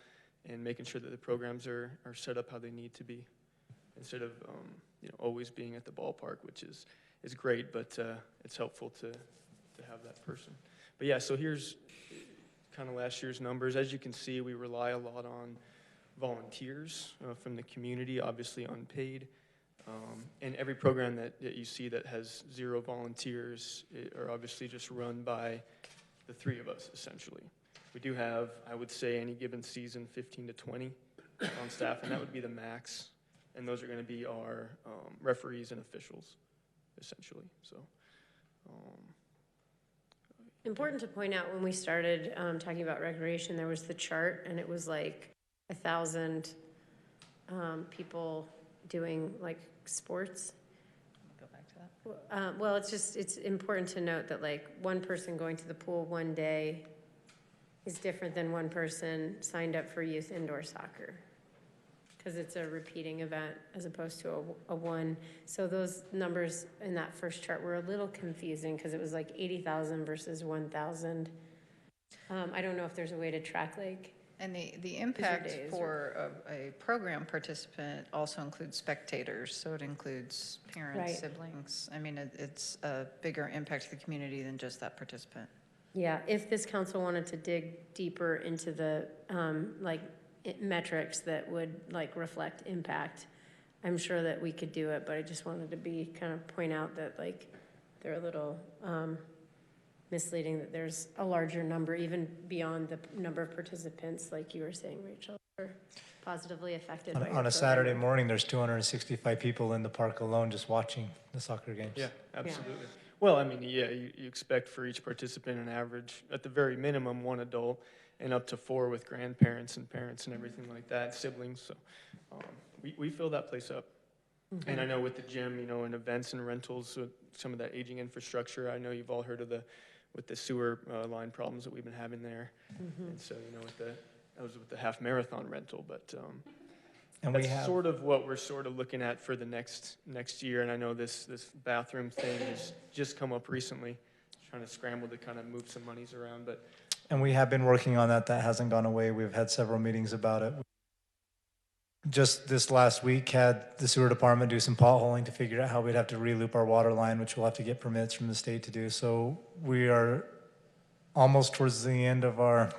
and making sure that the programs are set up how they need to be, instead of always being at the ballpark, which is great, but it's helpful to have that person. But yeah, so here's kind of last year's numbers. As you can see, we rely a lot on volunteers from the community, obviously unpaid. And every program that you see that has 0 volunteers are obviously just run by the 3 of us, essentially. We do have, I would say, any given season, 15 to 20 on staff, and that would be the max. And those are going to be our referees and officials, essentially. So, Important to point out, when we started talking about recreation, there was the chart, and it was like 1,000 people doing like sports. Go back to that. Well, it's important to note that like one person going to the pool one day is different than one person signed up for youth indoor soccer, because it's a repeating event as opposed to a one. So those numbers in that first chart were a little confusing, because it was like 80,000 versus 1,000. I don't know if there's a way to track like. And the impact days for a program participant also includes spectators, so it includes parents, Right. siblings. I mean, it's a bigger impact to the community than just that participant. Yeah, if this council wanted to dig deeper into the metrics that would like reflect impact, I'm sure that we could do it, but I just wanted to point out that like they're a little misleading, that there's a larger number even beyond the number of participants, like you were saying, Rachel, are positively affected by your On a program. Saturday morning, there's 265 people in the park alone just watching the soccer games. yeah, absolutely. Well, I mean, yeah, you expect for each participant an average, at the very minimum, 1 adult, and up to 4 with grandparents and parents and everything like that, siblings. So we fill that place up. Mm-hmm. And I know with the gym, and events and rentals, with some of that aging infrastructure, I know you've all heard of with the sewer line problems that we've been having there. Mm-hmm. And so, that was with the half marathon rental, but And that's we have sort of what we're sort of looking at for the next year. And I know this bathroom thing has just come up recently, trying to scramble to kind of move some monies around, but. And we have been working on that. That hasn't gone away. We've had several meetings about it. just this last week had the sewer department do some potholing to figure out how we'd have to re-loop our water line, which we'll have to get permits from the state to do. So we are almost towards the end of our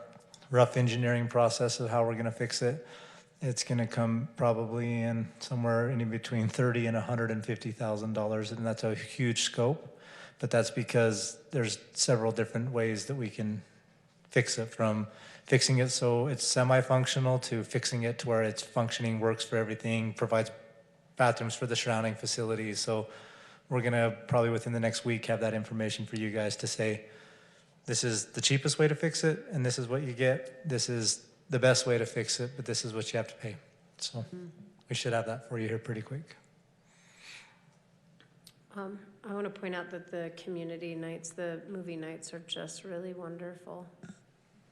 rough engineering process of how we're gonna fix it. It's gonna come probably in somewhere in between $30,000 and $150,000, and that's a huge scope. But that's because there's several different ways that we can fix it, from fixing it so it's semi-functional to fixing it to where it's functioning, works for everything, provides bathrooms for the surrounding facilities. So we're gonna probably within the next week have that information for you guys to say, this is the cheapest way to fix it, and this is what you get. This is the best way to fix it, but this is what you have to pay. So we should have that for you here pretty quick. I want to point out that the community nights, the movie nights are just really wonderful.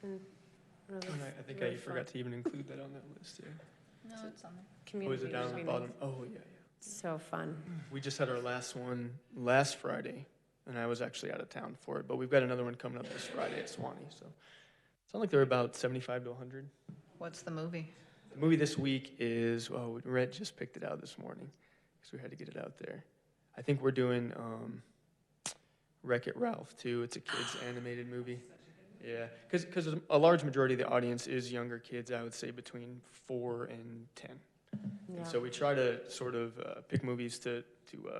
And really, And I think really I fun. forgot to even include that on that list, yeah. No, it's on there. Oh, is Community it down at movie the bottom? nights. Oh, yeah, yeah. So fun. We just had our last one last Friday, and I was actually out of town for it, but we've got another one coming up this Friday at Swanee, so. Sound like they're about 75 to 100. What's the movie? The movie this week is, oh, Rhett just picked it out this morning, because we had to get it out there. I think we're doing Wreck-It Ralph, too. It's a kids' animated movie. Yeah, because a large majority of the audience is younger kids, I would say between 4 and 10. Yeah. And so we try to sort of pick movies to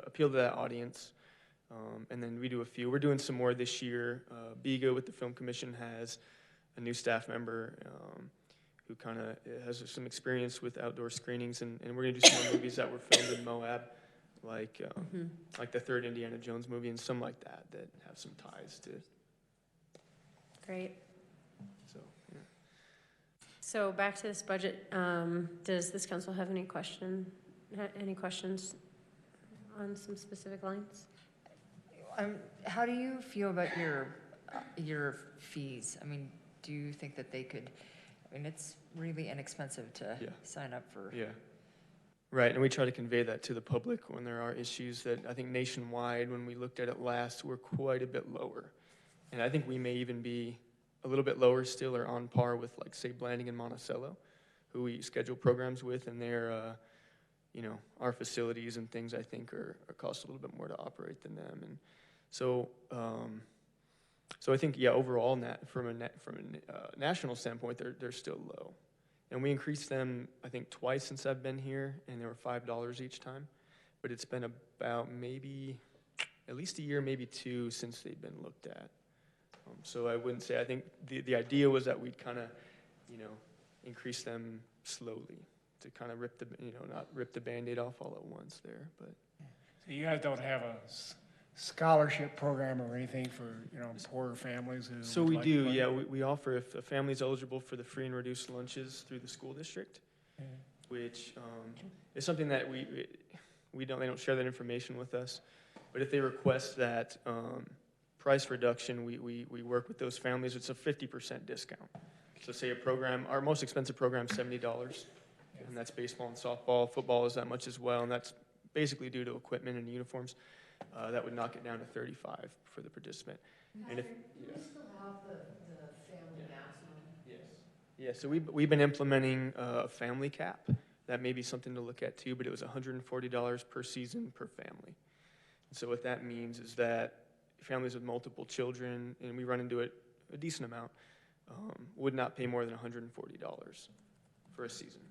appeal to that audience. And then we do a few. We're doing some more this year. Biga with the Film Commission has a new staff member who kind of has some experience with outdoor screenings. And we're going to do some more movies that were filmed in Moab, like the third Indiana Jones movie and some like that have some ties to. Great. So, yeah. So back to this budget, does this council have any questions on some specific lines? How do you feel about your fees? I mean, do you think that they could, I mean, it's really inexpensive to Yeah. sign up for. Yeah. Right, and we try to convey that to the public when there are issues that I think nationwide, when we looked at it last, we're quite a bit lower. And I think we may even be a little bit lower still or on par with, like, say, Blanding and Monticello, who we schedule programs with, and they're, our facilities and things I think are cost a little bit more to operate than them. And so, so I think, yeah, overall, from a national standpoint, they're still low. And we increased them, I think, twice since I've been here, and they were $5 each time. But it's been about maybe at least a year, maybe 2, since they've been looked at. So I wouldn't say, I think the idea was that we'd kind of, increase them slowly to kind of not rip the Band-Aid off all at once there. But So you guys don't have a scholarship program or anything for, poorer families who so would we like do, to yeah. We offer, if a family's eligible for the free and reduced lunches through the school district, which is something that they don't share that information with us. But if they request that price reduction, we work with those families. It's a 50% discount. So say our most expensive program is $70, and that's baseball and softball. Football is that much as well, and that's basically due to equipment and uniforms. That would knock it down to $35 for the participant. And if Do we still have the family maximum? yes, yeah. So we've been implementing a family cap. That may be something to look at too, but it was $140 per season per family. And so what that means is that families with multiple children, and we run into it a decent amount, would not pay more than $140 for a season.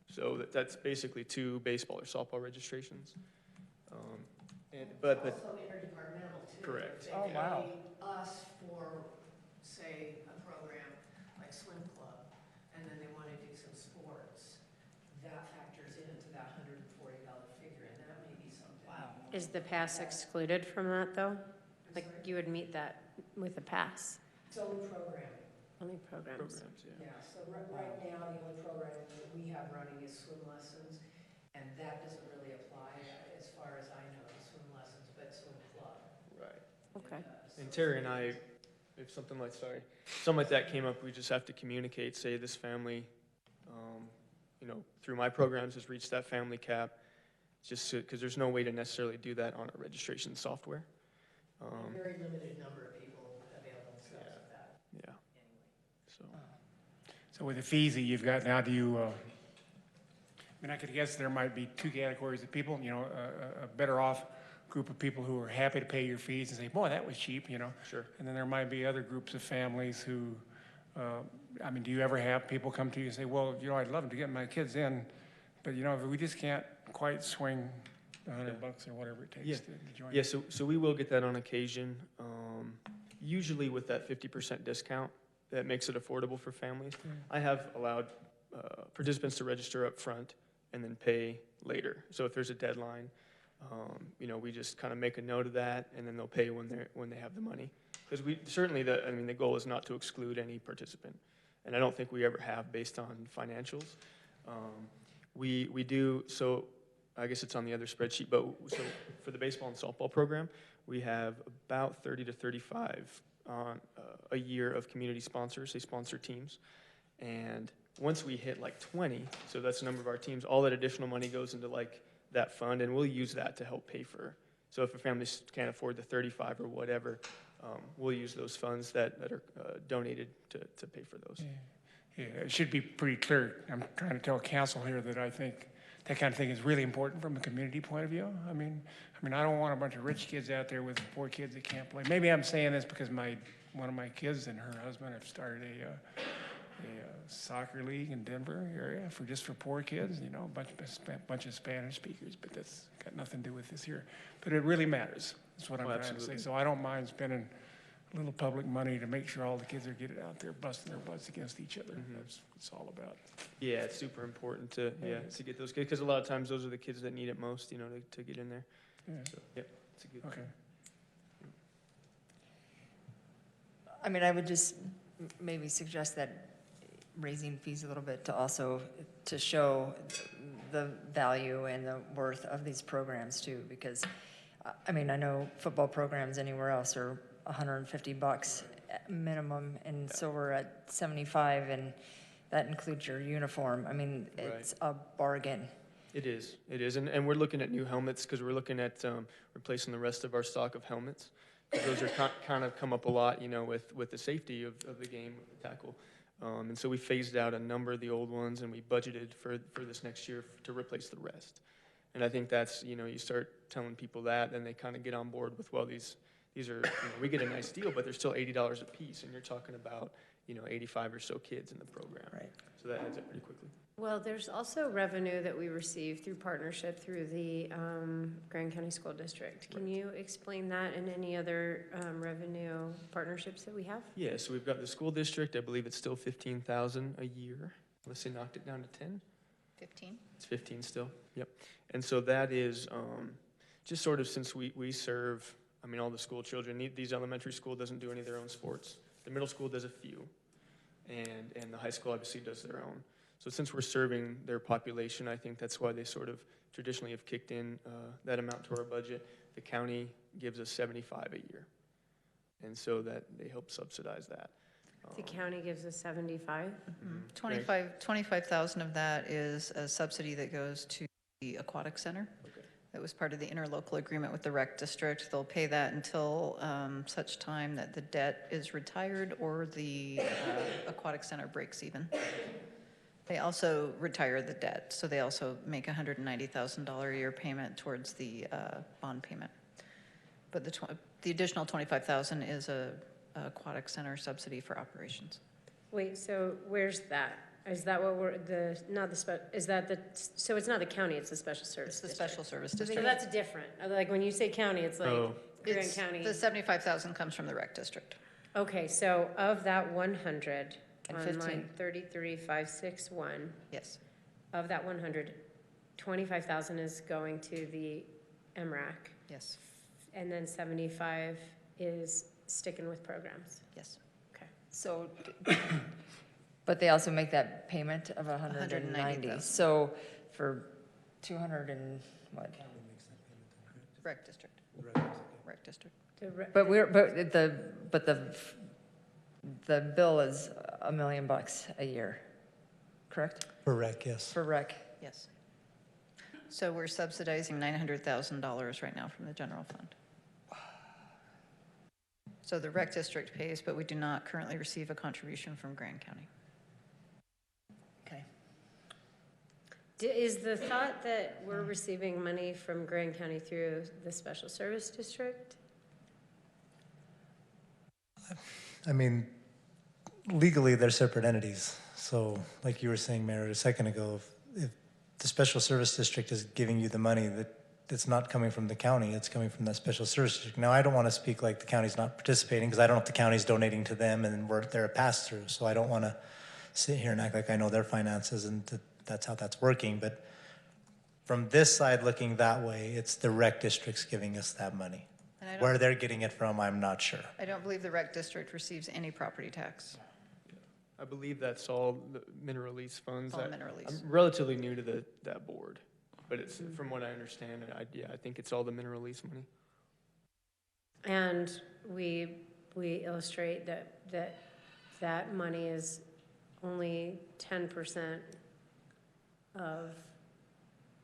So that's basically 2 baseball or softball registrations. But Also interdepartmental too. Correct. If Oh, they wow. pay us for, say, a program like swim club, and then they want to do some sports, that factors into that $140 figure, and that may be something. Wow. Is the pass excluded from that, though? Like, you would meet that with a pass, It's only programming. only programs. programs, yeah. Yeah, so right now, the only program that we have running is swim lessons, and that doesn't really apply, as far as I know, to swim lessons, but swim club. Right. Okay. And Terry and I, if something like that came up, we just have to communicate, say this family, through my programs has reached that family cap, just because there's no way to necessarily do that on a registration software. A very limited number of people avail themselves of that Yeah, anyway. so. So with the fees that you've got now, do you mean, I could guess there might be two categories of people, you know, a better off group of people who are happy to pay your fees and say, boy, that was cheap, you know? Sure. And then there might be other groups of families who, I mean, do you ever have people come to you and say, well, you know, I'd love to get my kids in, but you know, we just can't quite swing $100 or whatever it takes to join? Yeah, so we will get that on occasion, usually with that 50% discount. That makes it affordable for families. I have allowed participants to register up front and then pay later. So if there's a deadline, you know, we just kind of make a note of that, and then they'll pay when they have the money. Because we certainly, the goal is not to exclude any participant, and I don't think we ever have based on financials. We do, so I guess it's on the other spreadsheet, but so for the baseball and softball program, we have about 30 to 35 on a year of community sponsors. They sponsor teams, and once we hit like 20, so that's the number of our teams, all that additional money goes into like that fund, and we'll use that to help pay for. So if a family can't afford the 35 or whatever, we'll use those funds that are donated to pay for those. Yeah, it should be pretty clear. I'm trying to tell council here that I think that kind of thing is really important from a community point of view. I mean, I don't want a bunch of rich kids out there with poor kids that can't play. Maybe I'm saying this because one of my kids and her husband have started a soccer league in Denver area for poor kids. You know, a bunch of Spanish speakers, but that's got nothing to do with this here. But it really matters. That's what I'm trying to say. So I don't mind spending a little public money to make sure all the kids are getting out there busting their butts against each other. That's what it's all about. Yeah, it's super important to get those kids, because a lot of times those are the kids that need it most, you know, to get in there. Yeah. So, yeah, it's a good. Okay. I mean, I would just maybe suggest that raising fees a little bit to also, to show the value and the worth of these programs too, because, I mean, I know football programs anywhere else are $150 minimum, and so we're at 75, and that includes your uniform. I mean, it's a bargain. It is, and we're looking at new helmets, because we're looking at replacing the rest of our stock of helmets. Those are kind of come up a lot, you know, with the safety of the game, with the tackle. And so we phased out a number of the old ones, and we budgeted for this next year to replace the rest. And I think that's, you know, you start telling people that, and they kind of get on board with, well, these are, you know, we get a nice deal, but they're still $80 a piece, and you're talking about, you know, 85 or so kids in the program. Right. So that adds up pretty quickly. Well, there's also revenue that we receive through partnership through the Grand County School District. Can you explain that and any other revenue partnerships that we have? Yeah, so we've got the school district. I believe it's still $15,000 a year, unless they knocked it down to 10. 15? It's 15 still, yep. And so that is just sort of, since we serve, I mean, all the school children. These elementary school doesn't do any of their own sports. The middle school does a few, and the high school obviously does their own. So since we're serving their population, I think that's why they sort of traditionally have kicked in that amount to our budget. The county gives us $75 a year, and so that they help subsidize that. The county gives us 75. 25,000 of that is a subsidy that goes to the Aquatics Center. Okay. That was part of the interlocal agreement with the rec district. They'll pay that until such time that the debt is retired or the Aquatic Center breaks even. They also retire the debt, so they also make a $190,000 a year payment towards the bond payment. But the additional $25,000 is a Aquatic Center subsidy for operations. Wait, so where's that? Is that what we're, so it's not the county, it's the special service It's the district. special service So district. that's different. Like when you say county, it's like Grand County. The 75,000 comes from the rec district. Okay, so of that 100, And on 15. line 33561, Yes. of that 100, 25,000 is going to the MRAC, Yes. and then 75 is sticking with programs. Yes. Okay. So, but they also make that payment of 190. 190,000. So for 200 and what? Rec district. Rec district. But the bill is $1 million a year, correct? For rec, yes. For rec. Yes. So we're subsidizing $900,000 right now from the general fund. So the rec district pays, but we do not currently receive a contribution from Grand County. Okay. Is the thought that we're receiving money from Grand County through the special service district? I mean, legally, they're separate entities. So like you were saying, Mayor, a second ago, if the special service district is giving you the money, that it's not coming from the county, it's coming from that special service district. Now, I don't want to speak like the county's not participating, because I don't know if the county's donating to them and they're a pass-through. So I don't want to sit here and act like I know their finances and that's how that's working. But from this side looking that way, it's the rec district's giving us that money. And I Where don't, they're getting it from, I'm not sure. I don't believe the rec district receives any property tax. I believe that's all the mineral lease funds. All mineral lease. I'm relatively new to that board, but it's, from what I understand, I think it's all the mineral lease money. And we illustrate that money is only 10% of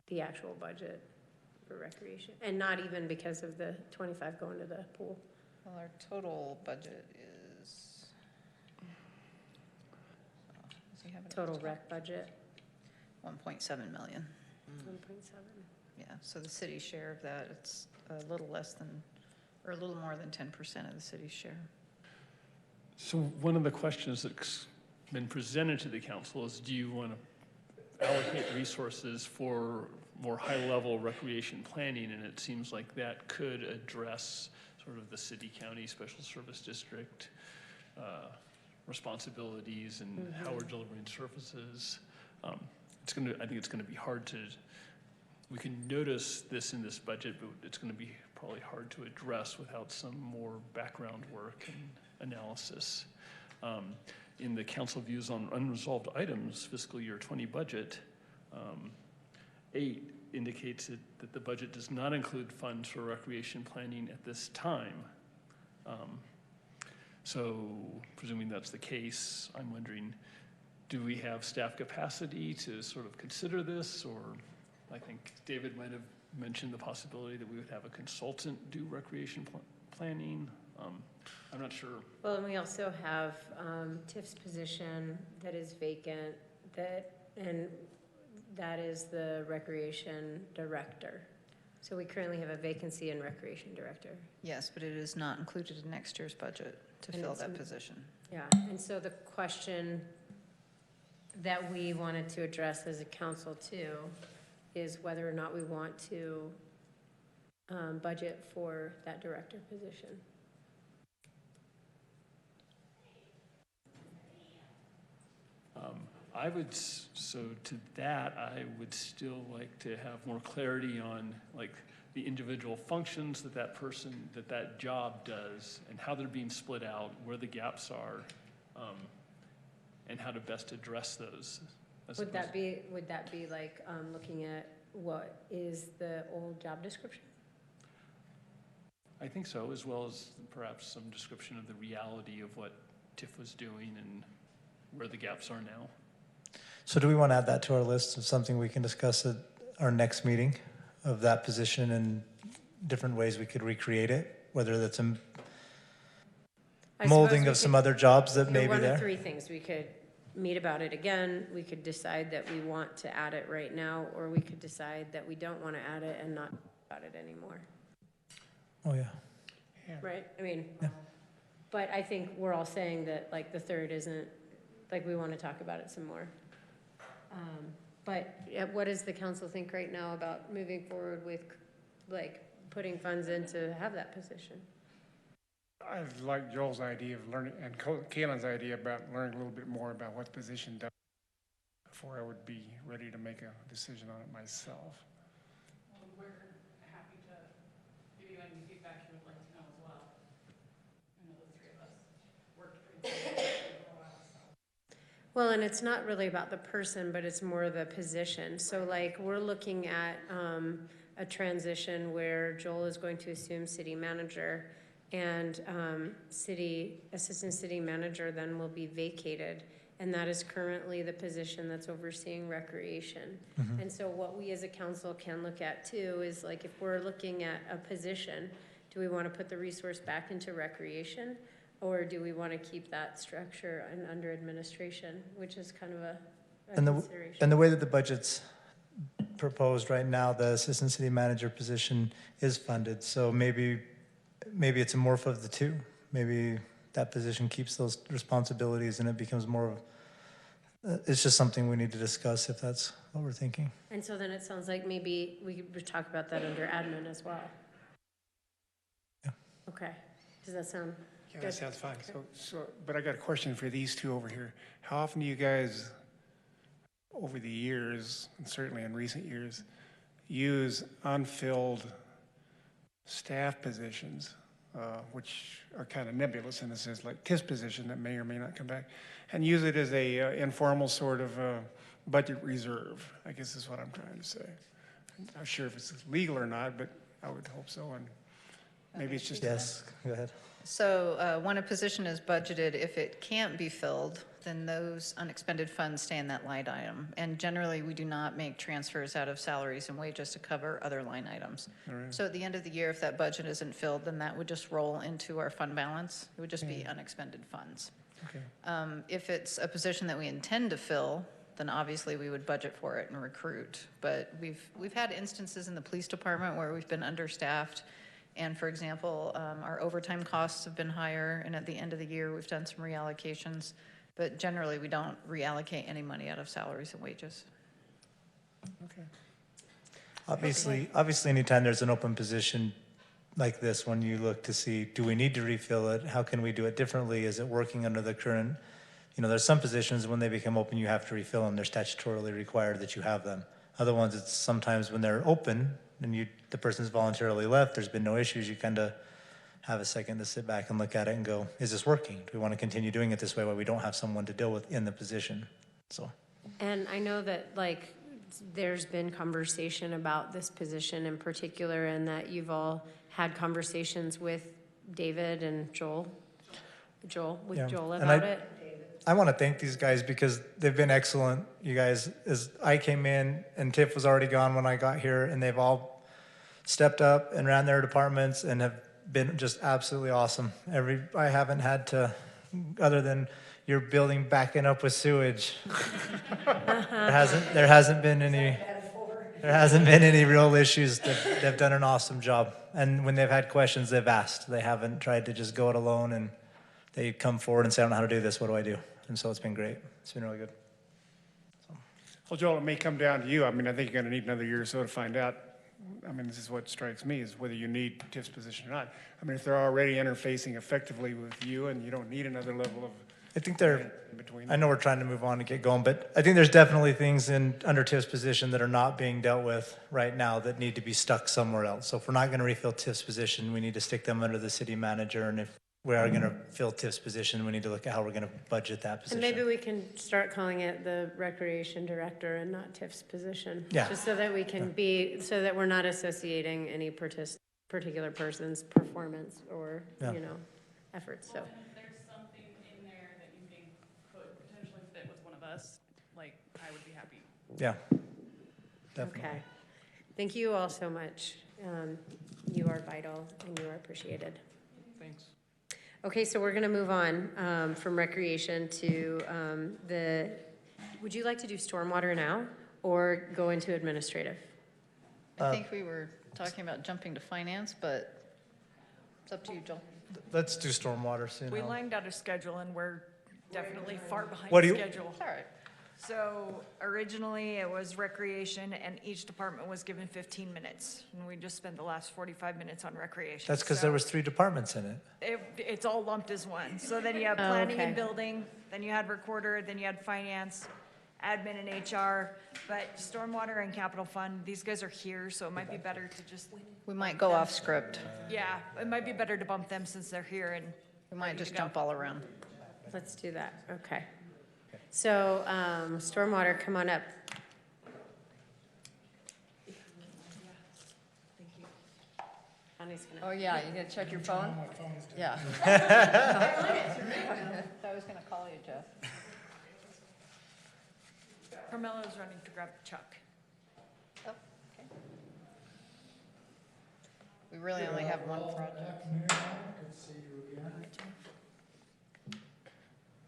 the actual budget for recreation, and not even because of the 25 going to the pool. Well, our total budget is. Does he have it at the Total top? rec budget, 1.7 million. 1.7. Yeah, so the city's share of that, it's a little less than, or a little more than 10% of the city's share. So one of the questions that's been presented to the council is, do you want to allocate resources for more high-level recreation planning? And it seems like that could address sort of the city-county special service district responsibilities and how we're delivering services. I think it's going to be hard to, we can notice this in this budget, but it's going to be probably hard to address without some more background work and analysis. In the council views on unresolved items fiscal year 20 budget, 8 indicates that the budget does not include funds for recreation planning at this time. So presuming that's the case, I'm wondering, do we have staff capacity to sort of consider this? Or I think David might have mentioned the possibility that we would have a consultant do recreation planning. I'm not sure. Well, and we also have Tiff's position that is vacant, and that is the recreation director. So we currently have a vacancy in recreation director. Yes, but it is not included in next year's budget to And fill it's that position. Yeah, and so the question that we wanted to address as a council too is whether or not we want to budget for that director position. So to that, I would still like to have more clarity on like the individual functions that job does and how they're being split out, where the gaps are, and how to best address those. Would that be like looking at what is the old job description? I think so, as well as perhaps some description of the reality of what TIF was doing and where the gaps are now. So do we want to add that to our list of something we can discuss at our next meeting of that position and different ways we could recreate it, whether that's a molding of some other jobs that may be One there? of three things. We could meet about it again, we could decide that we want to add it right now, or we could decide that we don't want to add it and not about it anymore. Oh, yeah. Right? I mean, Yeah. but I think we're all saying that like the third isn't, like we want to talk about it some more. But what does the council think right now about moving forward with like putting funds in to have that position? I like Joel's idea of learning, and Kaylin's idea about learning a little bit more about what the position does before I would be ready to make a decision on it myself. Well, we're happy to give you any feedback you would like to know as well. I know the three of us worked pretty closely for a while, so. Well, and it's not really about the person, but it's more the position. So like we're looking at a transition where Joel is going to assume city manager, and assistant city manager then will be vacated. And that is currently the position that's overseeing recreation. Mm-hmm. And so what we as a council can look at too is like if we're looking at a position, do we want to put the resource back into recreation? Or do we want to keep that structure and under administration, which is kind of a consideration. And the way that the budget's proposed right now, the assistant city manager position is funded. So maybe it's a morph of the two. Maybe that position keeps those responsibilities and it becomes more of, it's just something we need to discuss if that's what we're thinking. And so then it sounds like maybe we could talk about that under admin as well. Yeah. Okay, does that sound Yeah, good? that sounds fine. But I got a question for these two over here. How often do you guys, over the years, and certainly in recent years, use unfilled staff positions, which are kind of nebulous in a sense, like TIS position that may or may not come back, and use it as a informal sort of budget reserve, I guess is what I'm trying to say. I'm not sure if it's legal or not, but I would hope so, and maybe it's just. Yes, go ahead. So when a position is budgeted, if it can't be filled, then those unexpended funds stay in that line item. And generally, we do not make transfers out of salaries and wages to cover other line items. Right. So at the end of the year, if that budget isn't filled, then that would just roll into our fund balance. It would just be unexpended funds. Okay. If it's a position that we intend to fill, then obviously we would budget for it and recruit. But we've had instances in the police department where we've been understaffed. And for example, our overtime costs have been higher, and at the end of the year, we've done some reallocations. But generally, we don't reallocate any money out of salaries and wages. Okay. Obviously, anytime there's an open position like this, when you look to see, do we need to refill it? How can we do it differently? Is it working under the current, there's some positions when they become open, you have to refill them. They're statutorily required that you have them. Other ones, it's sometimes when they're open and the person's voluntarily left, there's been no issues, you kind of have a second to sit back and look at it and go, is this working? Do we want to continue doing it this way while we don't have someone to deal with in the position? So. And I know that, like, there's been conversation about this position in particular, and that you've all had conversations with David and Joel about it. I want to thank these guys because they've been excellent. You guys, as I came in and Tiff was already gone when I got here, and they've all stepped up and ran their departments and have been just absolutely awesome. I haven't had to, other than your building backing up with sewage. there hasn't been any real issues. They've done an awesome job. And when they've had questions, they've asked. They haven't tried to just go it alone, and they come forward and say, I don't know how to do this, what do I do? And so it's been great. It's been really good. Well, Joel, it may come down to you. I mean, I think you're going to need another year or so to find out. I mean, this is what strikes me, is whether you need TIF's position or not. I mean, if they're already interfacing effectively with you and you don't need another level of I think in between. I know we're trying to move on and get going, but I think there's definitely things under Tiff's position that are not being dealt with right now that need to be stuck somewhere else. So if we're not going to refill Tiff's position, we need to stick them under the city manager. And if we are going to fill Tiff's position, we need to look at how we're going to budget that position. And maybe we can start calling it the recreation director and not Tiff's position. Yeah. Just so that we can so that we're not associating any particular person's performance or, efforts, so. Well, and if there's something in there that you think could potentially fit with one of us, like, I would be happy. Yeah, definitely. Okay. Thank you all so much. You are vital and you are appreciated. Thanks. Okay, so we're going to move on from recreation to would you like to do stormwater now or go into administrative? I think we were talking about jumping to finance, but it's up to you, Joel. Let's do stormwater soon. We lined out a schedule and we're definitely far behind What do you- schedule. All right. So originally it was recreation and each department was given 15 minutes. And we just spent the last 45 minutes on recreation. That's because So there was 3 departments in it. It's all lumped as one. So then you have planning okay. and building, then you had recorder, then you had finance, admin and HR. But stormwater and capital fund, these guys are here, so it might be better to just, We might go off script. yeah, it might be better to bump them since they're here and We might just jump all around. Let's do that. Okay. So stormwater, come on up. Connie's gonna. Oh, yeah, you gonna check your phone? Yeah. I was going to call you, Jeff. Carmelo's running to grab Chuck. Oh, okay. We really only have one project.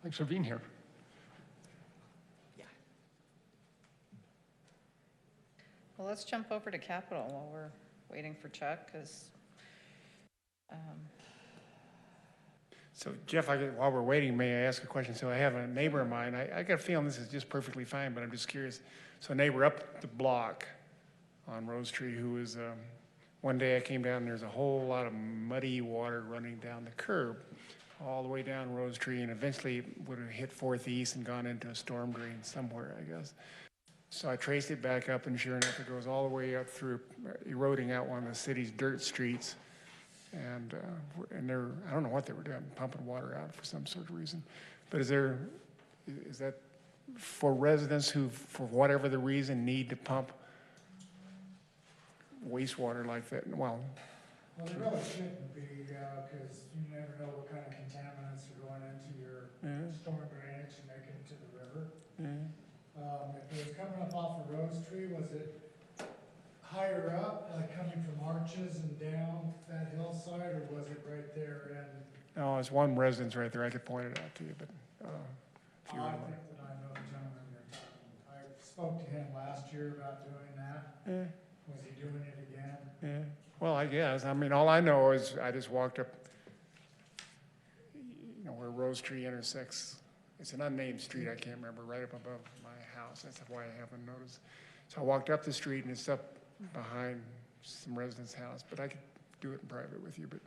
Thanks for being here. Well, let's jump over to capital while we're waiting for Chuck, because, So Jeff, while we're waiting, may I ask a question? So I have a neighbor of mine, I got a feeling this is just perfectly fine, but I'm just curious. So a neighbor up the block on Rose Tree who was, one day I came down, and there's a whole lot of muddy water running down the curb, all the way down Rose Tree, and eventually would have hit 4th East and gone into a storm drain somewhere, I guess. So I traced it back up, and sure enough, it goes all the way up through, eroding out one of the city's dirt streets. And I don't know what they were doing, pumping water out for some sort of reason. But is that for residents who, for whatever the reason, need to pump wastewater like that? Well, they really shouldn't be, because you never know what kind of contaminants are going into your storm drainage and make it into the river. If it was coming up off of Rose Tree, was it higher up, like coming from Arches and down that hillside, or was it right there in? no, it's one residence right there. I could point it out to you, but if you I really want. think that I know the gentleman you're talking. I spoke to him last year about doing that. Was he doing it again? Yeah, well, I guess. I mean, all I know is I just walked up, you know, where Rose Tree intersects. It's an unnamed street, I can't remember, right up above my house. That's why I haven't noticed. So I walked up the street, and it's up behind some resident's house, but I could do it in private with you. But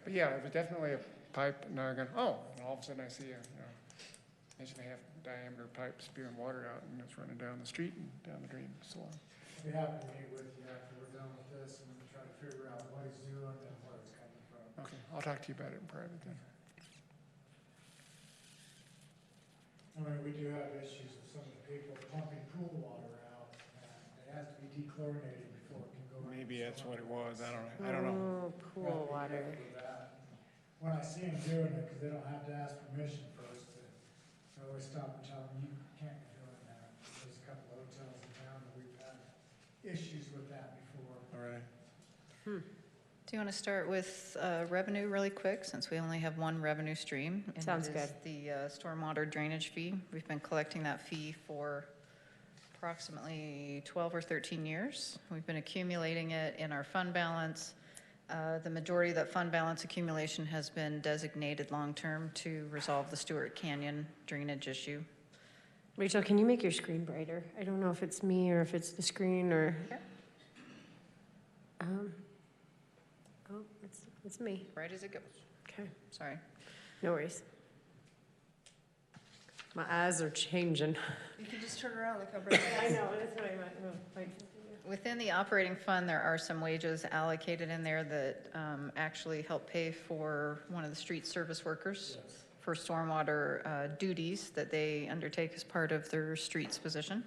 yeah, it was definitely a pipe. And now I'm going, oh, and all of a sudden I see a, you know, inch and a half diameter pipe spewing water out, and it's running down the street and down the drain and so on. I'll be happy to meet with you after we're done with this and try to figure out what he's doing and where it's coming from. Okay, I'll talk to you about it in private then. I mean, we do have issues with some of the people pumping pool water out, and it has to be dechlorinated before it can go. Maybe that's what it was. I don't know. Oh, pool water. When I see them doing it, because they don't have to ask permission first, I always stop and tell them, you can't be doing that. There's a couple of hotels in town that we've had issues with that before. All right. do you want to start with revenue really quick, since we only have one revenue stream? And Sounds it is the stormwater drainage fee. We've been collecting that fee for approximately 12 or 13 years. We've been accumulating it in our fund balance. The majority of that fund balance accumulation has been designated long-term to resolve the Stewart Canyon drainage issue. Rachel, can you make your screen brighter? I don't know if it's me or if it's the screen or. Yeah. Oh, it's me. Right as it goes. Okay, Sorry. no worries. My eyes are changing. You can just turn around, look how bright it I is. know, that's what I might. Within the operating fund, there are some wages allocated in there that actually help pay for one of the street service workers for stormwater duties that they undertake as part of their streets position.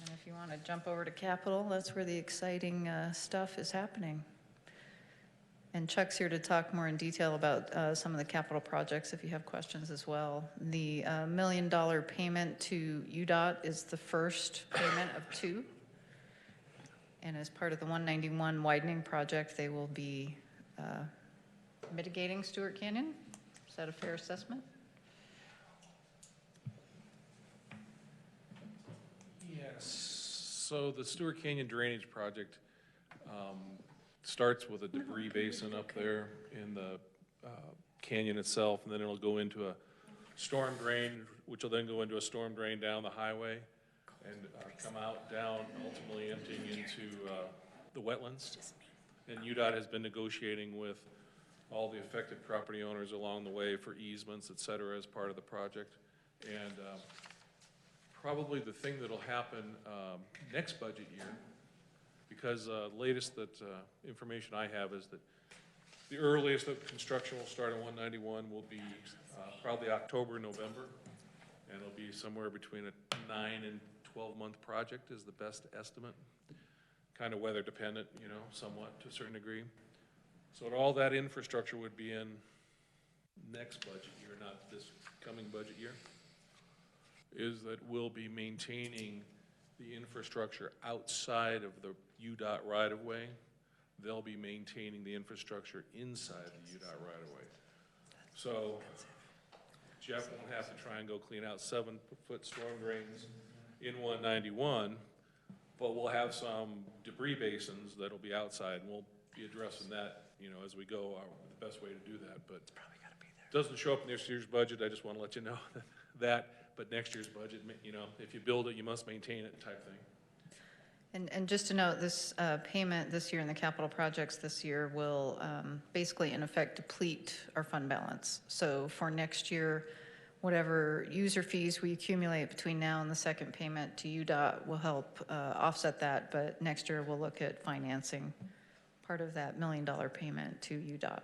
And if you want to jump over to capital, that's where the exciting stuff is happening. And Chuck's here to talk more in detail about some of the capital projects if you have questions as well. The $1 million payment to UDOT is the first payment of 2. And as part of the 191 widening project, they will be mitigating Stewart Canyon. Is that a fair assessment? Yes. So the Stewart Canyon Drainage Project starts with a debris basin up there in the canyon itself, and then it'll go into a storm drain, which will then go into a storm drain down the highway and come out down, ultimately emptying into the wetlands. And UDOT has been negotiating with all the affected property owners along the way for easements, et cetera, as part of the project. And probably the thing that'll happen next budget year, because latest information I have is that the earliest that construction will start on 191 will be probably October, November, and it'll be somewhere between a 9 and 12-month project is the best estimate. Kind of weather dependent, you know, somewhat to a certain degree. So all that infrastructure would be in next budget year, not this coming budget year, is that we'll be maintaining the infrastructure outside of the UDOT right-of-way. They'll be maintaining the infrastructure inside the UDOT right-of-way. So Jeff won't have to try and go clean out 7-foot storm drains in 191, but we'll have some debris basins that'll be outside, and we'll be addressing that, you know, as we go, the best way to do that, but doesn't show up in this year's budget, I just want to let you know that, but next year's budget, you know, if you build it, you must maintain it type thing. And just to note, this payment this year in the capital projects this year will basically in effect deplete our fund balance. So for next year, whatever user fees we accumulate between now and the second payment to UDOT will help offset that, but next year we'll look at financing part of that $1 million payment to UDOT.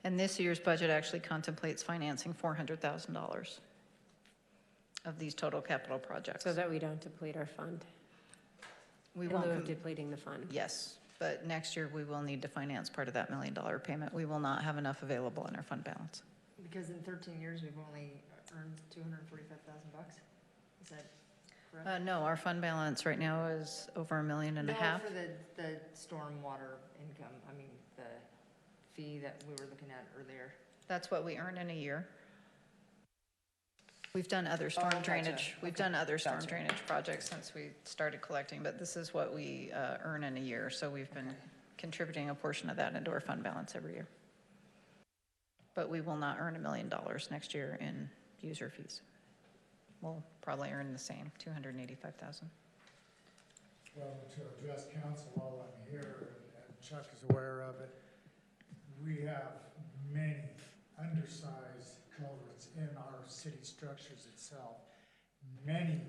And this year's budget actually contemplates financing $400,000 of these total capital projects. So that we don't deplete our fund, We in won't, lieu of depleting the fund. yes, but next year we will need to finance part of that $1 million payment. We will not have enough available in our fund balance. Because in 13 years, we've only earned 245,000 bucks? Is that correct? No, our fund balance right now is over $1.5 million. No, for the stormwater income, I mean, the fee that we were looking at earlier. That's what we earn in a year. We've done other storm gotcha. drainage, we've Okay. done other storm Gotcha. drainage projects since we started collecting, but this is what we earn in a year. So we've been contributing a portion of that into our fund balance every year. But we will not earn $1 million next year in user fees. We'll probably earn the same, $285,000. Well, to address council while I'm here, and Chuck is aware of it, we have many undersized culverts in our city structures itself. Many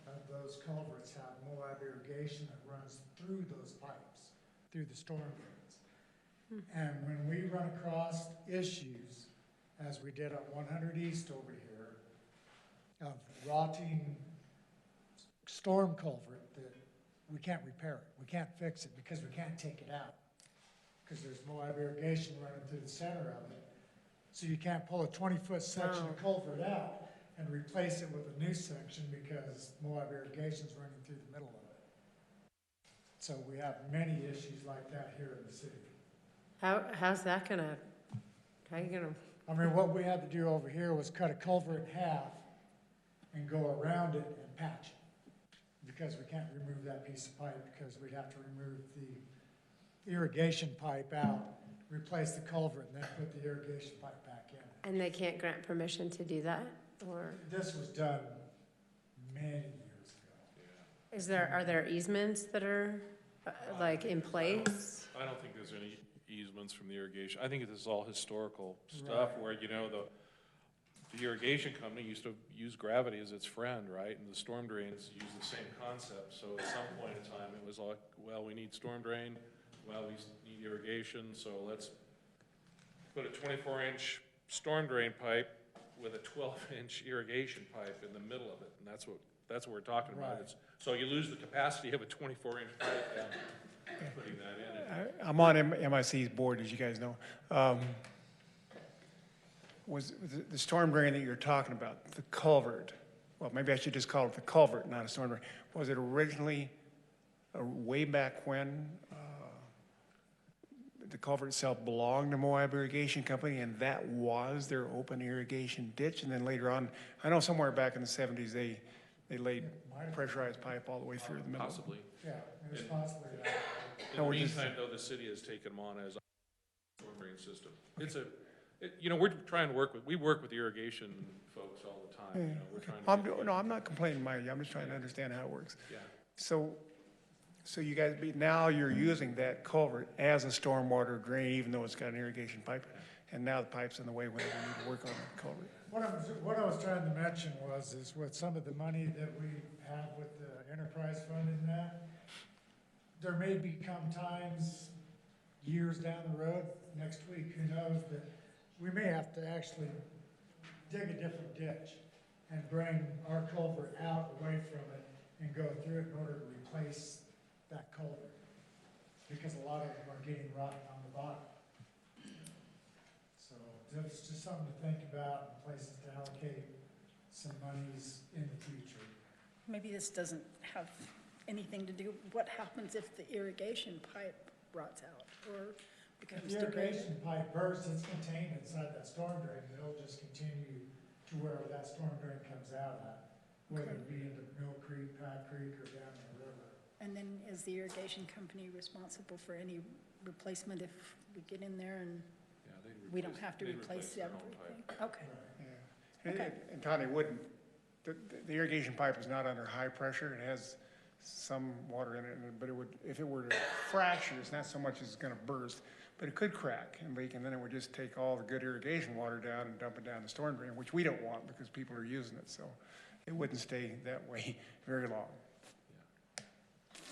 of those culverts have Moab irrigation that runs through those pipes, through the storm drains. And when we run across issues, as we did on 100 East over here, of rotting storm culvert that we can't repair it, we can't fix it because we can't take it out. Because there's Moab irrigation running through the center of it. So you can't pull a 20-foot section of culvert out and replace it with a new section because Moab irrigation's running through the middle of it. So we have many issues like that here in the city. How's that gonna, how are you gonna? I mean, what we had to do over here was cut a culvert in half and go around it and patch it. Because we can't remove that piece of pipe because we'd have to remove the irrigation pipe out, replace the culvert, and then put the irrigation pipe back in. And they can't grant permission to do that, or This was done many years ago. are there easements that are like in place? I don't think there's any easements from the irrigation. I think this is all historical stuff where, you know, the irrigation company used to use gravity as its friend, right? And the storm drains use the same concept. So at some point in time, it was like, well, we need storm drain, well, we need irrigation, so let's put a 24-inch storm drain pipe with a 12-inch irrigation pipe in the middle of it. And that's what we're talking about. Right. So you lose the capacity of a 24-inch pipe down, putting that in. I'm on MIC's board, as you guys know. Was the storm drain that you're talking about, the culvert, well, maybe I should just call it the culvert, not a storm drain. Was it originally, way back when, the culvert itself belonged to Moab Irrigation Company, and that was their open irrigation ditch? And then later on, I know somewhere back in the 70s, they laid pressurized pipe all the way through the middle. Possibly. Yeah, it was possibly that. In the meantime, though, the city has taken them on as a storm drain system. You know, we're trying to we work with irrigation folks all the time, you know, we're trying to. No, I'm not complaining, Mike, I'm just trying to understand how it works. Yeah. So you guys, now you're using that culvert as a stormwater drain, even though it's got an irrigation pipe, and now the pipe's in the way whenever we need to work on the culvert. What I was trying to mention is with some of the money that we have with the enterprise fund in that, there may become times, years down the road, next week, who knows, that we may have to actually dig a different ditch and bring our culvert out away from it and go through it in order to replace that culvert. Because a lot of them are getting rotten on the bottom. So it's just something to think about and places to allocate some monies in the future. Maybe this doesn't have anything to do, what happens if the irrigation pipe rots out or becomes If the degraded? irrigation pipe bursts, it's contained inside that storm drain, and it'll just continue to wherever that storm drain comes out at, whether it be into Mill Creek, Pat Creek, or down in the river. And then is the irrigation company responsible for any replacement if we get in there and Yeah, we don't have to they'd replace their own everything? pipe. Okay, Yeah. Okay. And Tony, wouldn't, the irrigation pipe is not under high pressure. It has some water in it, but it would, if it were to fracture, it's not so much as it's gonna burst, but it could crack and leak, and then it would just take all the good irrigation water down and dump it down the storm drain, which we don't want because people are using it, so it wouldn't stay that way very long.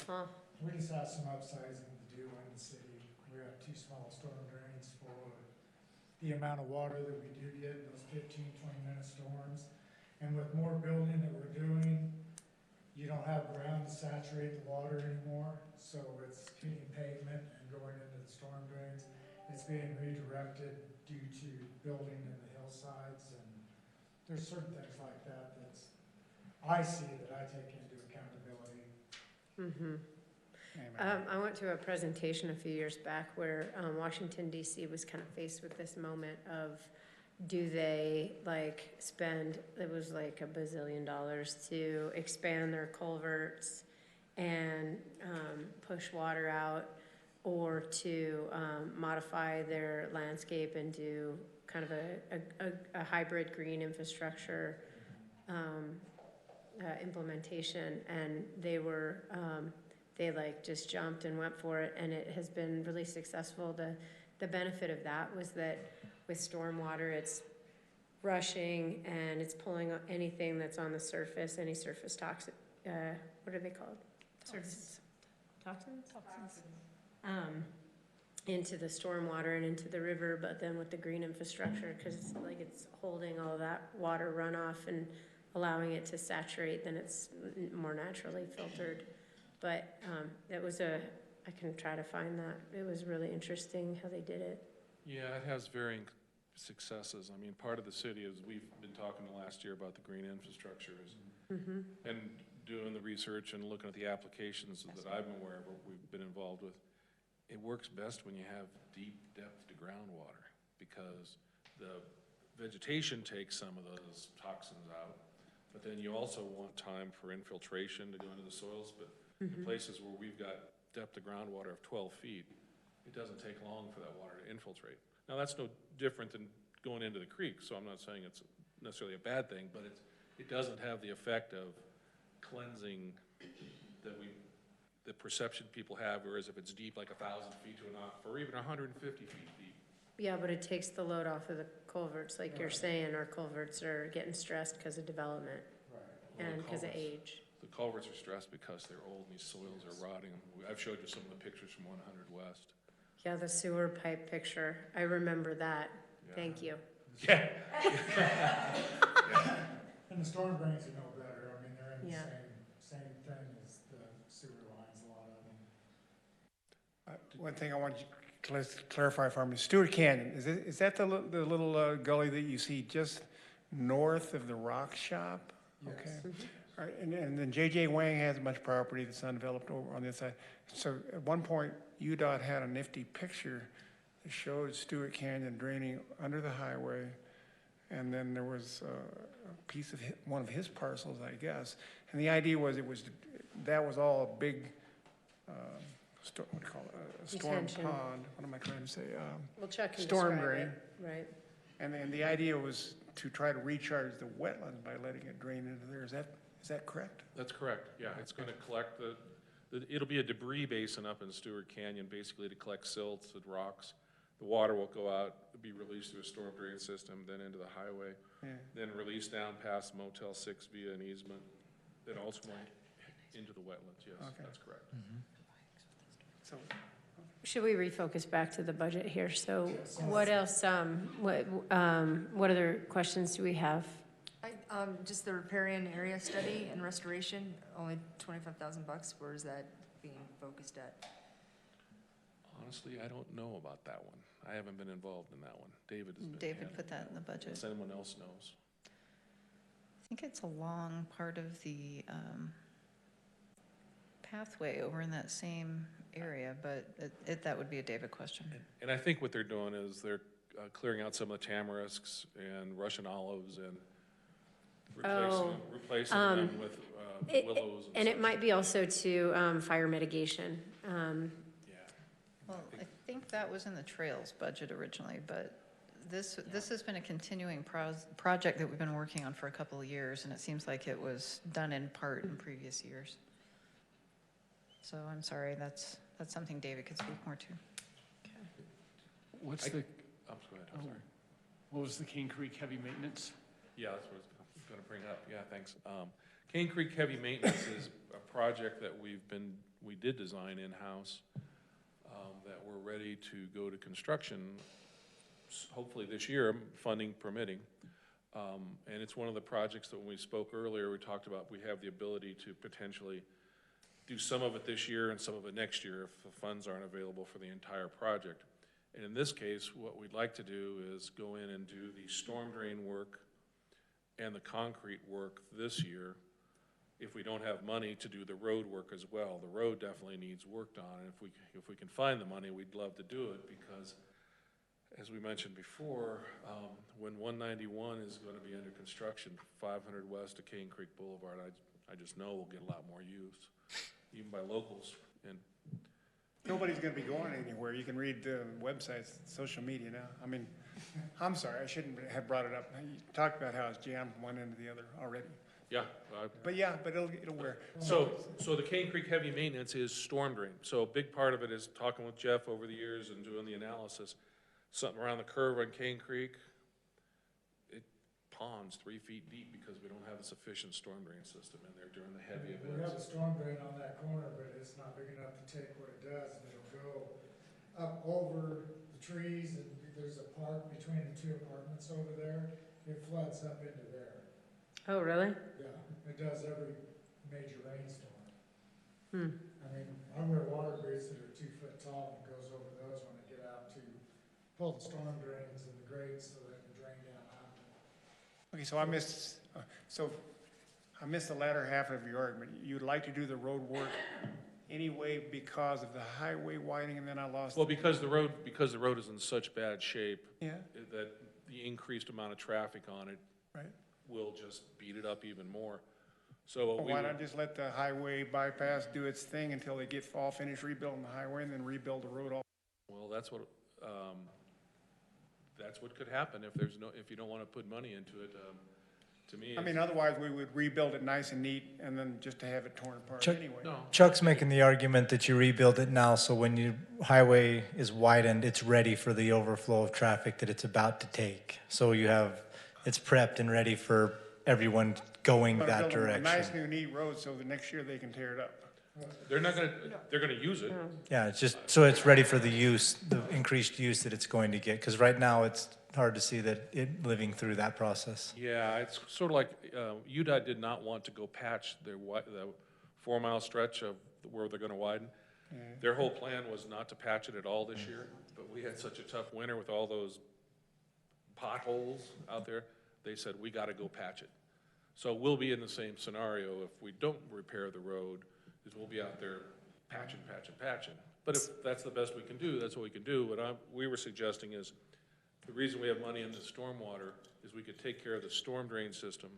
Huh. We just have some upsizing to do in the city. We have 2 small storm drains for the amount of water that we do get in those 15, 20-minute storms. And with more building that we're doing, you don't have ground to saturate the water anymore, so it's hitting pavement and going into the storm drains. It's being redirected due to building in the hillsides, and there's certain things like that I see that I take into accountability. I went to a presentation a few years back where Washington DC was kind of faced with this moment of, do they like spend, it was like $1 bazillion to expand their culverts and push water out, or to modify their landscape and do kind of a hybrid green infrastructure implementation. And they were, they like just jumped and went for it, and it has been really successful. The benefit of that was that with stormwater, it's rushing and it's pulling anything that's on the surface, any surface toxic, what are they called? Surface toxins? Into the stormwater and into the river, but then with the green infrastructure, because it's like it's holding all of that water runoff and allowing it to saturate, then it's more naturally filtered. But it was I can try to find that. It was really interesting how they did it. Yeah, it has varying successes. I mean, part of the city is, we've been talking the last year about the green infrastructure and doing the research and looking at the applications that I've been aware of, what we've been involved with. It works best when you have deep depth to groundwater, because the vegetation takes some of those toxins out, but then you also want time for infiltration to go into the soils. But in places where we've got depth to groundwater of 12 feet, it doesn't take long for that water to infiltrate. Now, that's no different than going into the creek, so I'm not saying it's necessarily a bad thing, but it doesn't have the effect of cleansing that the perception people have, whereas if it's deep, like 1,000 feet to an aquifer, or even 150 feet deep. Yeah, but it takes the load off of the culverts, like you're saying. Our culverts are getting stressed because of development and because of age. The culverts are stressed because they're old and these soils are rotting. I've showed you some of the pictures from 100 West. Yeah, the sewer pipe picture. I remember that. Yeah. Thank you. Yeah. And the storm drains are no better. I mean, they're in the Yeah. same thing as the sewer lines, a lot of them. One thing I want you to clarify for me, Stewart Canyon, is that the little gully that you see just north of the rock shop? Yes. Okay. All right, and then J.J. Wang has a bunch of property that's undeveloped over on this side. So at one point, UDOT had a nifty picture that showed Stewart Canyon draining under the highway, and then there was a piece of one of his parcels, I guess. And the idea was that was all a big, what do you call it? A storm Detention. pond. What am I trying to say? Well, Chuck can Storm describe drain. it, right? And then the idea was to try to recharge the wetlands by letting it drain into there. Is that correct? That's correct, yeah. It's going to collect it'll be a debris basin up in Stewart Canyon, basically to collect silts and rocks. The water will go out, be released through a storm drain system, then into the highway, then released down past Motel 6 via an easement, then ultimately into the wetlands, yes, that's correct. So, Should we refocus back to the budget here? So what else, what other questions do we have? Just the riparian area study and restoration, only $25,000. Where is that being focused at? Honestly, I don't know about that one. I haven't been involved in that one. David has been. David put that in the budget. Unless anyone else knows. I think it's a long part of the pathway over in that same area, but that would be a David question. And I think what they're doing is they're clearing out some of the tamarisks and Russian olives and replacing them with willows And it such. might be also to fire mitigation. Yeah. Well, I think that was in the trails budget originally, but this has been a continuing project that we've been working on for a couple of years, and it seems like it was done in part in previous years. So I'm sorry, that's something David could speak more to. What's the, Go ahead, I'm sorry. what was the Cane Creek heavy maintenance? Yeah, that's what I was going to bring up. Yeah, thanks. Cane Creek Heavy Maintenance is a project that we did design in-house, that we're ready to go to construction, hopefully this year, funding permitting. And it's one of the projects that when we spoke earlier, we talked about we have the ability to potentially do some of it this year and some of it next year if the funds aren't available for the entire project. And in this case, what we'd like to do is go in and do the storm drain work and the concrete work this year, if we don't have money to do the road work as well. The road definitely needs worked on, and if we can find the money, we'd love to do it, because as we mentioned before, when 191 is going to be under construction, 500 west of Cane Creek Boulevard, I just know we'll get a lot more use, even by locals. And Nobody's gonna be going anywhere. You can read the websites, social media now. I mean, I'm sorry, I shouldn't have brought it up. You talked about how it's jammed from one end to the other already. yeah, But it'll wear. so the Cane Creek Heavy Maintenance is storm drain. So a big part of it is talking with Jeff over the years and doing the analysis. Something around the curve on Cane Creek, it ponds 3 feet deep because we don't have a sufficient storm drain system in there during the heavy We have a events. storm drain on that corner, but it's not big enough to take what it does, and it'll go up over the trees, and there's a park between the two apartments over there. It floods up into there. Oh, really? Yeah, it does every major rainstorm. Hmm. I mean, I wear water boots that are 2 foot tall, and it goes over those when I get out to pull the storm drains and the grates so they can drain down out of it. Okay, so I missed the latter half of your argument. You'd like to do the road work anyway because of the highway widening, and then I lost. Well, because the road is in such bad shape, Yeah, that the increased amount of traffic on it right. will just beat it up even more. So what Well, we why would- not just let the highway bypass do its thing until they get all finished rebuilding the highway and then rebuild the road all? well, that's what could happen if you don't want to put money into it. To me, I mean, otherwise we would rebuild it nice and neat and then just to have it torn apart Chuck- anyway. no. Chuck's making the argument that you rebuild it now, so when your highway is widened, it's ready for the overflow of traffic that it's about to take. So it's prepped and ready for everyone going But that build them a nice direction. new neat road so the next year they can tear it up. They're gonna use it. Yeah, it's just, so it's ready for the increased use that it's going to get, because right now it's hard to see that it living through that process. Yeah, it's sort of like, UDOT did not want to go patch the 4 mile stretch of where they're gonna widen. Their whole plan was not to patch it at all this year, but we had such a tough winter with all those potholes out there, they said, we gotta go patch it. So we'll be in the same scenario if we don't repair the road, is we'll be out there patching. But if that's the best we can do, that's what we can do. What we were suggesting is, the reason we have money in the stormwater is we could take care of the storm drain system,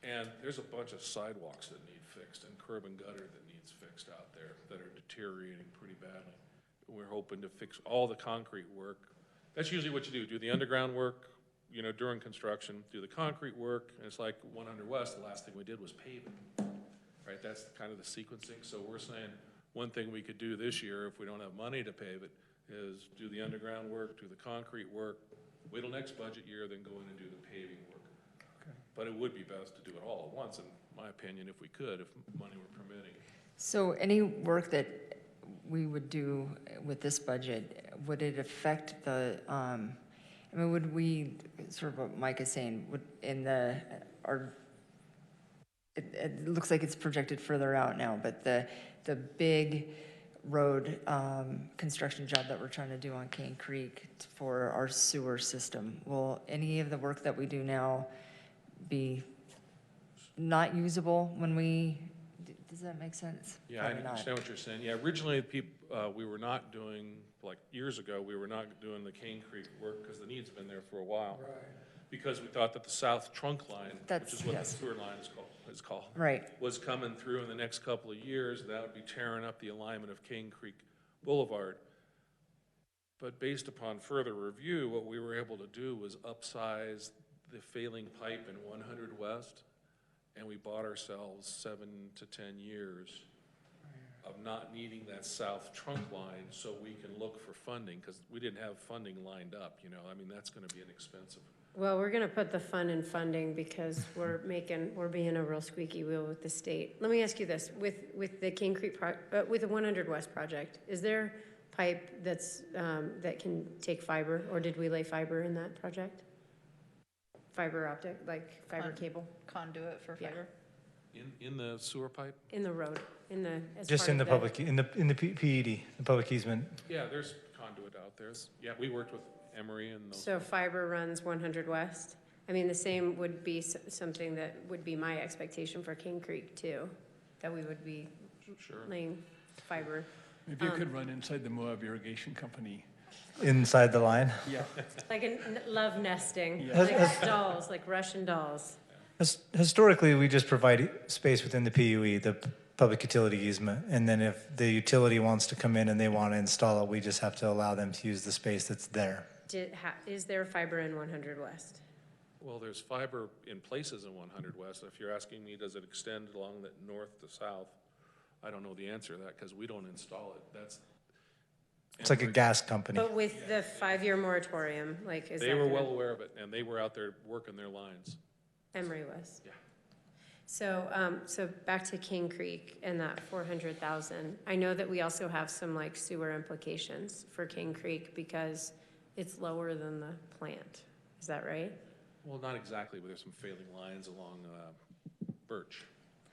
and there's a bunch of sidewalks that need fixed and curb and gutter that needs fixed out there that are deteriorating pretty badly. We're hoping to fix all the concrete work. That's usually what you do the underground work, during construction, do the concrete work, and it's like 100 West, the last thing we did was pave it, right? That's kind of the sequencing. So we're saying one thing we could do this year, if we don't have money to pave it, is do the underground work, do the concrete work, wait till next budget year, then go in and do the paving work. Okay. But it would be best to do it all at once, in my opinion, if we could, if money were permitting. So any work that we would do with this budget, would it affect would we, sort of what Mike is saying, it looks like it's projected further out now, but the big road construction job that we're trying to do on Cane Creek for our sewer system, will any of the work that we do now be not usable when does that make sense? Yeah, I Probably not. understand what you're saying. Yeah, originally, we were not doing, like years ago, we were not doing the Cane Creek work because the need's been there for a while. Right. because we thought that the south trunk line, which That's- is what yes. the sewer line is called, Right. was coming through in the next couple of years. That would be tearing up the alignment of Cane Creek Boulevard. But based upon further review, what we were able to do was upsize the failing pipe in 100 West, and we bought ourselves 7 to 10 years of not needing that south trunk line, so we can look for funding, because we didn't have funding lined up, you know, I mean, that's gonna be an expensive. Well, we're gonna put the fun in funding because we're being a real squeaky wheel with the state. Let me ask you this, with the King Creek, with the 100 West project, is there pipe that's, that can take fiber, or did we lay fiber in that project? Fiber optic, like fiber cable, Conduit for Yeah. fiber. In the sewer pipe? in the road, as Just part in of the public, in the PED, the public easement. Yeah, there's conduit out there. Yeah, we worked with Emery and those. So fiber runs 100 West? I mean, the same would be something that would be my expectation for King Creek too, that we would be Sure. laying fiber. Maybe you could run inside the Moab Irrigation Company. Inside the line. Yeah. Like a love nesting, Yeah. like dolls, like Russian dolls. Historically, we just provide space within the PUE, the public utility easement, and then if the utility wants to come in and they want to install it, we just have to allow them to use the space that's there. Is there fiber in 100 West? Well, there's fiber in places in 100 West. If you're asking me, does it extend along the north to south? I don't know the answer to that because we don't install it. It's like a gas company. But with the 5-year moratorium, like, is that? They were gonna- well aware of it, and they were out there working their lines. Emery was. Yeah. So back to King Creek and that 400,000. I know that we also have some like sewer implications for King Creek because it's lower than the plant. Is that right? Well, not exactly, but there's some failing lines along Birch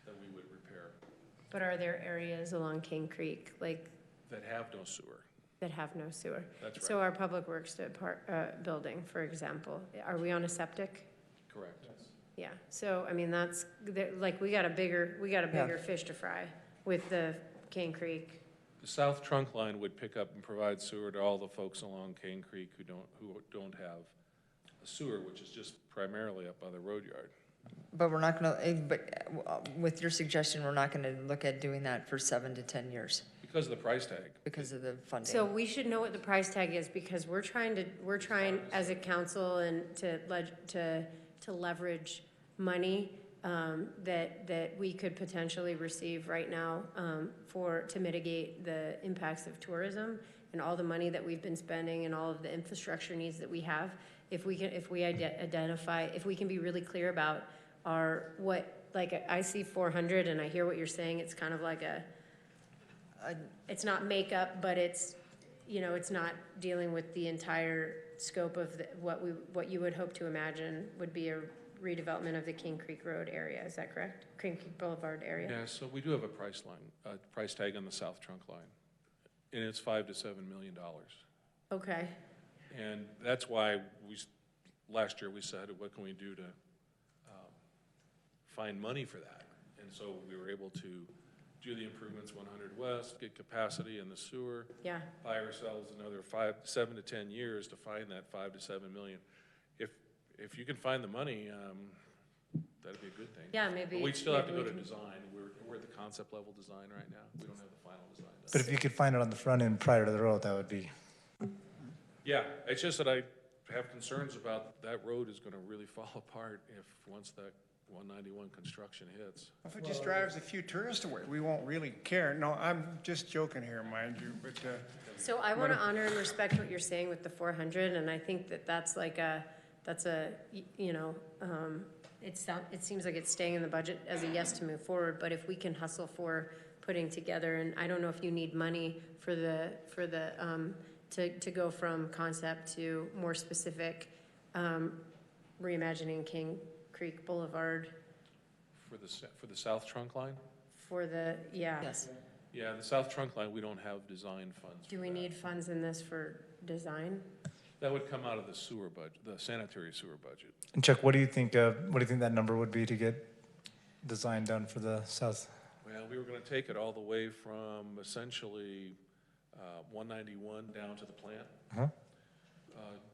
that we would repair But are there areas along King Creek like that have no sewer. that have no sewer? That's So right. our public works building, for example, are we on a septic? Correct. Yeah, so, I mean, like, we got a bigger fish to fry with the King Creek. The south trunk line would pick up and provide sewer to all the folks along Cane Creek who don't have a sewer, which is just primarily up by the road yard. But we're not gonna, with your suggestion, we're not gonna look at doing that for 7 to 10 years Because of the price tag. because of the funding. So we should know what the price tag is, because we're trying as a council and to leverage money that we could potentially receive right now to mitigate the impacts of tourism and all the money that we've been spending and all of the infrastructure needs that we have. If we identify, if we can be really clear about I see 400 and I hear what you're saying, it's kind of like it's not makeup, but it's not dealing with the entire scope of what you would hope to imagine would be a redevelopment of the King Creek Road area. Is that correct? King Creek Boulevard area? Yeah, so we do have a price tag on the south trunk line, and it's $5 to $7 million. Okay. And that's why last year we said, what can we do to find money for that? And so we were able to do the improvements 100 West, get capacity in the sewer. Yeah. Buy ourselves another 7 to 10 years to find that 5 to 7 million. If you can find the money, that'd be a good thing. Yeah, maybe. But we'd still have to maybe go we to can- design. We're at the concept level design right now. We don't have the final design done. But if you could find it on the front end prior to the road, that would be. Yeah, it's just that I have concerns about that road is gonna really fall apart once that 191 construction hits. If it just drives a few tourists away, we won't really care. No, I'm just joking here, mind you, but, So I want to honor and respect what you're saying with the 400, and I think that's it seems like it's staying in the budget as a yes to move forward, but if we can hustle for putting together, and I don't know if you need money to go from concept to more specific, reimagining King Creek Boulevard For the south trunk line? Yes. Yeah, the south trunk line, we don't have design funds. Do we need funds in this for design? That would come out of the sewer budget, the sanitary sewer budget. And Chuck, what do you think that number would be to get design done for the south? Well, we were gonna take it all the way from essentially 191 down to the plant. Uh-huh.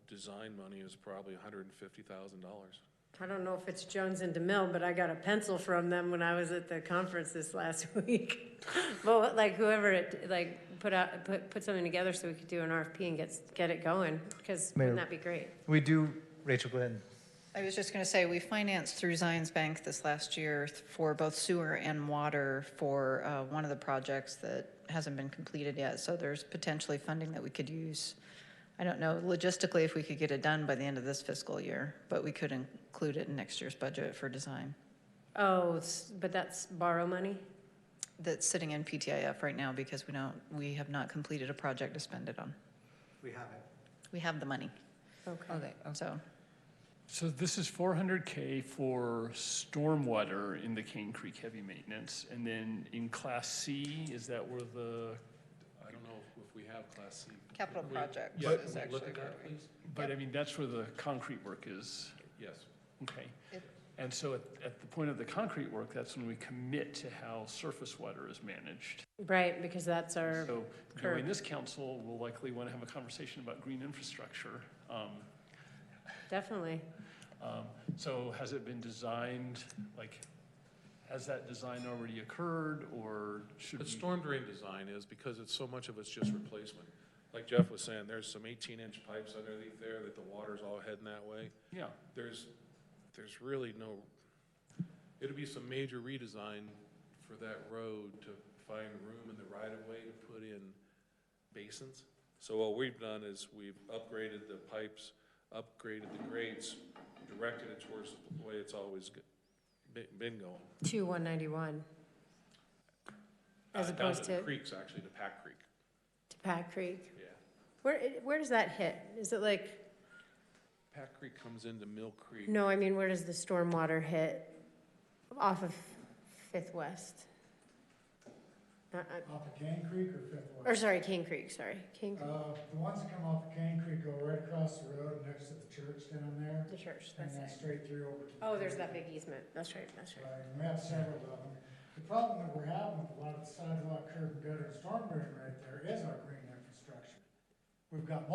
design money is probably $150,000. I don't know if it's Jones and DeMille, but I got a pencil from them when I was at the conference this last week. Well, like whoever it, like put something together so we could do an RFP and get it going, because Mayor. wouldn't that be great? We do, Rachel, go ahead. I was just going to say, we financed through Zions Bank this last year for both sewer and water for one of the projects that hasn't been completed yet. So there's potentially funding that we could use. I don't know logistically if we could get it done by the end of this fiscal year, but we could include it in next year's budget for design. Oh, but that's borrow money? That's sitting in PTIF right now because we have not completed a project to spend it on. We have it. We have the money, Okay. so. So this is 400K for stormwater in the Cane Creek heavy maintenance, and then in Class C, is that where the, I don't know if we have Class C. Capital project Yeah, is can we actually look at where that, we- please? but I mean, that's where the concrete work is, Yes. okay. It- And so at the point of the concrete work, that's when we commit to how surface water is managed. Right, because that's our, So curb. during this council, we'll likely want to have a conversation about green infrastructure. definitely. So has it been designed, like, has that design already occurred, or should The we? storm drain design is, because it's so much of it's just replacement. Like Jeff was saying, there's some 18-inch pipes underneath there that the water's all heading that way. Yeah, There's really no, it'll be some major redesign for that road to find room in the right-of-way to put in basins. So what we've done is we've upgraded the pipes, upgraded the grates, directed it towards the way it's always been going. To 191. As Down opposed to the to creeks, actually, to Pack Creek, Pack Creek. yeah. Where does that hit? Is it like, Pack Creek comes into Mill Creek. no, I mean, where does the stormwater hit off of Fifth West? Off of Cane Creek or Fifth Or West? sorry, Cane Creek, sorry. Cane Creek, The ones that come off of Cane Creek go right across the road next to the church down there, the church, and that's then it. straight through over to. Oh, there's that big easement. That's right, that's right. Right, and we have several of them. The problem that we're having with a lot of the sidewalk, curb and gutter and storm drain right there is our green infrastructure. We've got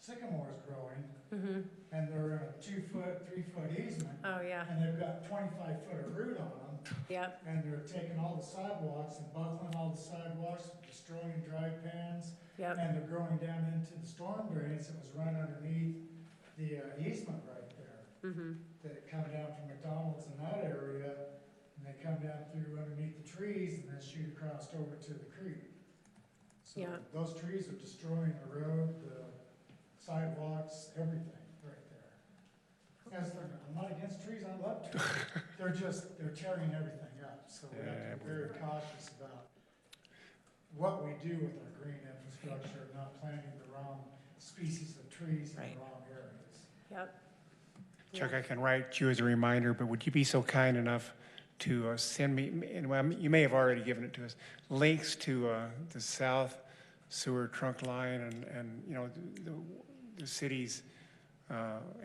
sycamores growing, and they're in a 2-foot, 3-foot easement, Oh, yeah, and they've got 25-foot of root on them, yep, and they're taking all the sidewalks and buckling all the sidewalks, destroying dry pans, yep, and they're going down into the storm drains that was run underneath the easement right there. That come down from McDonald's in that area, and they come down through underneath the trees and then shoot across over to the creek. So Yeah. those trees are destroying the road, the sidewalks, everything right there. As, I'm not against trees, I love trees. They're tearing everything up, so we have to be very cautious about what we do with our green infrastructure, not planting the wrong species of trees in Right. the wrong areas. yep. Chuck, I can write you as a reminder, but would you be so kind enough to send me, and well, you may have already given it to us, links to the south sewer trunk line and you know, the city's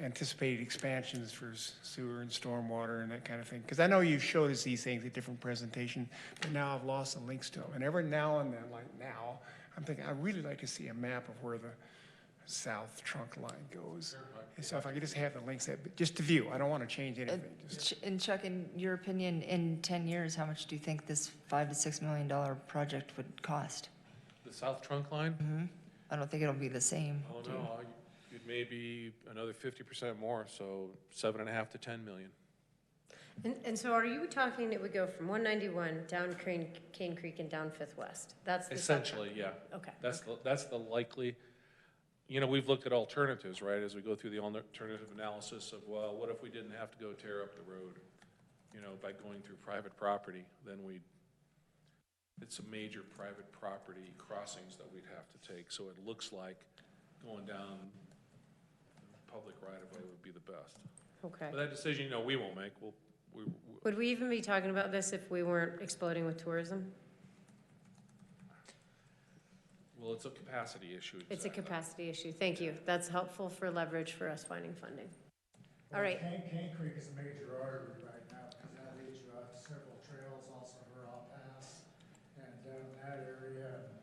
anticipated expansions for sewer and stormwater and that kind of thing? Because I know you've showed us these things at different presentations, but now I've lost the links to them. And every now and then, like now, I'm thinking, I'd really like to see a map of where the south trunk line goes. And so if I could just have the links, just to view, I don't want to change anything. Just, And Chuck, in your opinion, in 10 years, how much do you think this $5 to $6 million project would cost? The south trunk line? I don't think it'll be the same. I don't know, it may be another 50% more, so 7.5 to 10 million. And so are you talking it would go from 191 down Cane Creek and down Fifth West? That's the Essentially, yeah. Okay. That's the likely, you know, we've looked at alternatives, right, as we go through the alternative analysis of, well, what if we didn't have to go tear up the road, you know, by going through private property, then it's a major private property crossings that we'd have to take, so it looks like going down public right-of-way would be the best. Okay. But that decision, you know, we won't make, Would we even be talking about this if we weren't exploding with tourism? well, it's a capacity issue. It's a exactly. capacity issue. Thank you. That's helpful for leverage for us finding funding. All Well, right. Cane Creek is a major artery right now, because that leads you out to several trails, also Hurrah Pass, and down in that area,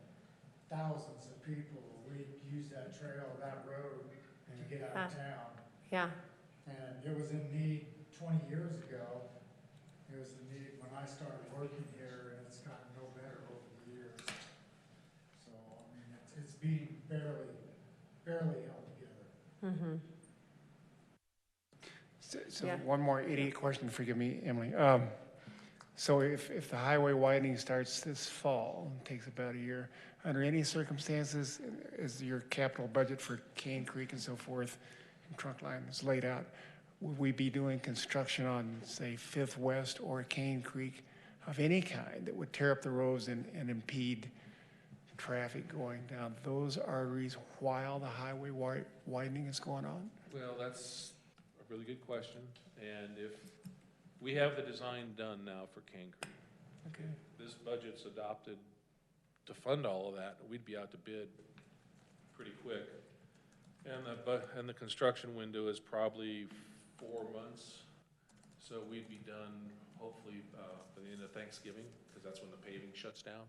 thousands of people a week use that trail, that road to get out of town. Yeah, And it was in need 20 years ago. It was in need when I started working here, and it's gotten no better over the years. So, I mean, it's being barely held together. So Yeah. one more idiot question, forgive me, Emily. So if the highway widening starts this fall, and takes about a year, under any circumstances, is your capital budget for Cane Creek and so forth, and trunk lines laid out, would we be doing construction on, say, Fifth West or Cane Creek of any kind that would tear up the roads and impede traffic going down those arteries while the highway widening is going on? Well, that's a really good question, and if, we have the design done now for Cane Creek. Okay. This budget's adopted to fund all of that, we'd be out to bid pretty quick. And the construction window is probably 4 months, so we'd be done hopefully by the end of Thanksgiving, because that's when the paving shuts down.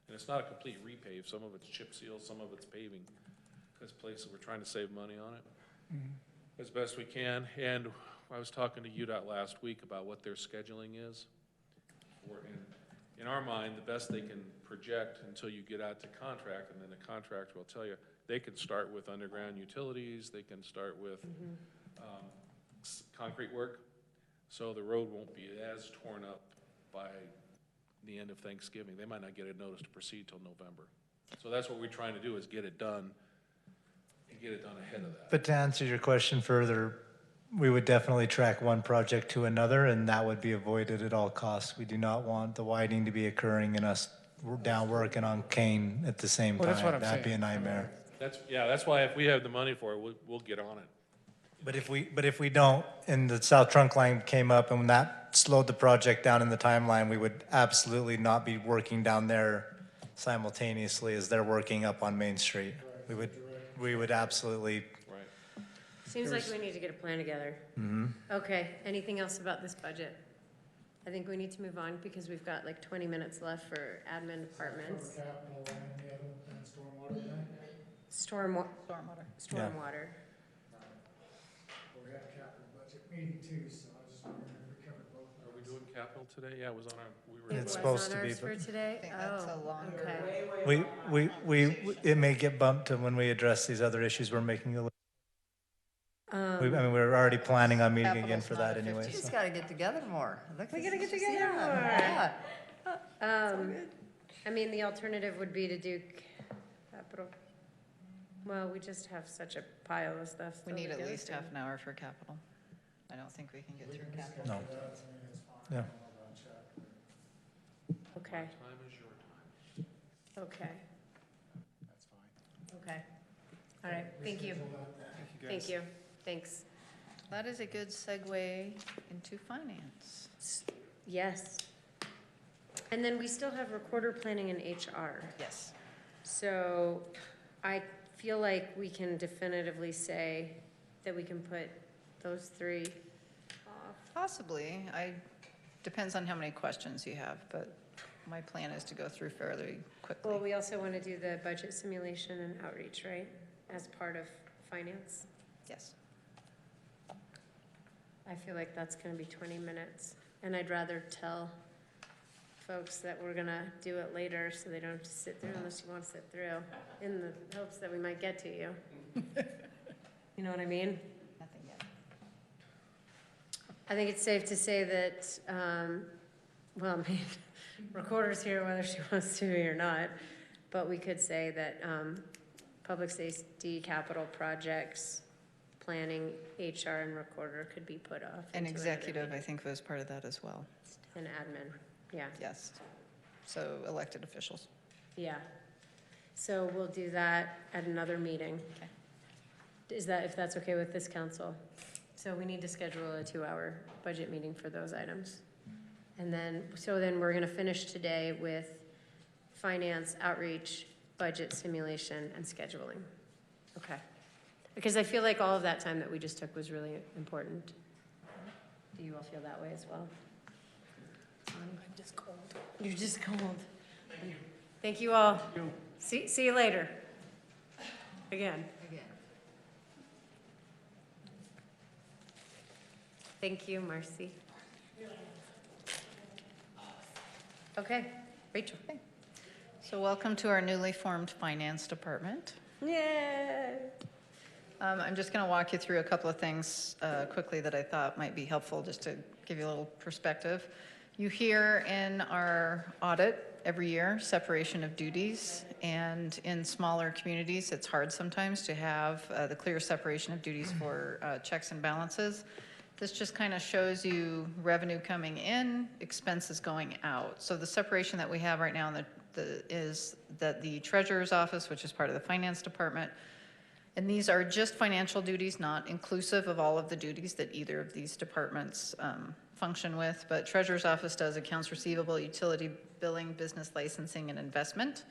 And it's not a complete repave, some of it's chip seal, some of it's paving. This place, we're trying to save money on it as best we can. And I was talking to UDOT last week about what their scheduling is. In our mind, the best they can project until you get out to contract, and then the contractor will tell you, they can start with underground utilities, they can start with concrete work, so the road won't be as torn up by the end of Thanksgiving. They might not get a notice to proceed till November. So that's what we're trying to do, is get it done and get it done ahead of that. But to answer your question further, we would definitely track one project to another, and that would be avoided at all costs. We do not want the widening to be occurring and us down working on Kane at the same Well, time. that's what I'm That'd be a saying. nightmare. That's why if we have the money for it, we'll get on it. But if we don't, and the south trunk line came up and when that slowed the project down in the timeline, we would absolutely not be working down there simultaneously as they're working up on Main Street. We would absolutely. Right. seems like we need to get a plan together. Okay, anything else about this budget? I think we need to move on because we've got like 20 minutes left for admin departments. For capital and the other, and stormwater thing. Stormwater. Yeah. We had a capital budget meeting too, so I was just wondering if we covered both of Are we those. doing capital today? Yeah, it was on our, It It's was supposed on to be, ours for but- today? I think that's a Oh, longer- okay. It may get bumped to when we address these other issues we're making. We're already planning on meeting again Capital's for not that a anyway. 15. We just gotta get together more. Look, We this gotta is get just- together yeah, more. yeah. I mean, the alternative would be to do capital. Well, we just have such a pile of stuff. We still need to at go least through. half an hour for capital. I don't think we can get through capital. No. That's, I mean, it's fine. Yeah. I don't know about Chuck. Okay, Time is your time. okay, That's fine. okay. All right, thank you. Thank you, thanks. That is a good segue into finance. Yes. And then we still have recorder planning and HR. Yes. So I feel like we can definitively say that we can put those three off. Possibly. Depends on how many questions you have, but my plan is to go through fairly Well, quickly. we also want to do the budget simulation and outreach, right? As part of finance. Yes. I feel like that's going to be 20 minutes. And I'd rather tell folks that we're going to do it later so they don't have to sit through unless you want to sit through, in the hopes that we might get to you. You know what I mean? Nothing yet. I think it's safe to say that, well, I mean, Recorder's here whether she wants to be or not, but we could say that public safety, capital projects, planning, HR, and Recorder could be put off. And into another executive, I meeting. think, was part of that as well. And admin, yeah, Yes. So elected officials. yeah. So we'll do that at another meeting. Okay. Is that, if that's okay with this council? So we need to schedule a 2-hour budget meeting for those items. And then, so then we're gonna finish today with finance, outreach, budget simulation, and scheduling. Okay. Because I feel like all of that time that we just took was really important. Do you all feel that way as well? I'm just cold. You're just cold. Thank you all. See you later. Again. Again. Thank you, Marcy. Okay, Rachel. So welcome to our newly formed finance department. Yay! I'm just going to walk you through a couple of things quickly that I thought might be helpful just to give you a little perspective. You hear in our audit every year separation of duties, and in smaller communities it's hard sometimes to have the clear separation of duties for checks and balances. This just kind of shows you revenue coming in, expenses going out. So the separation that we have right now is that the treasurer's office, which is part of the finance department, and these are just financial duties, not inclusive of all of the duties that either of these departments function with, but treasurer's office does accounts receivable, utility billing, business licensing, and investment,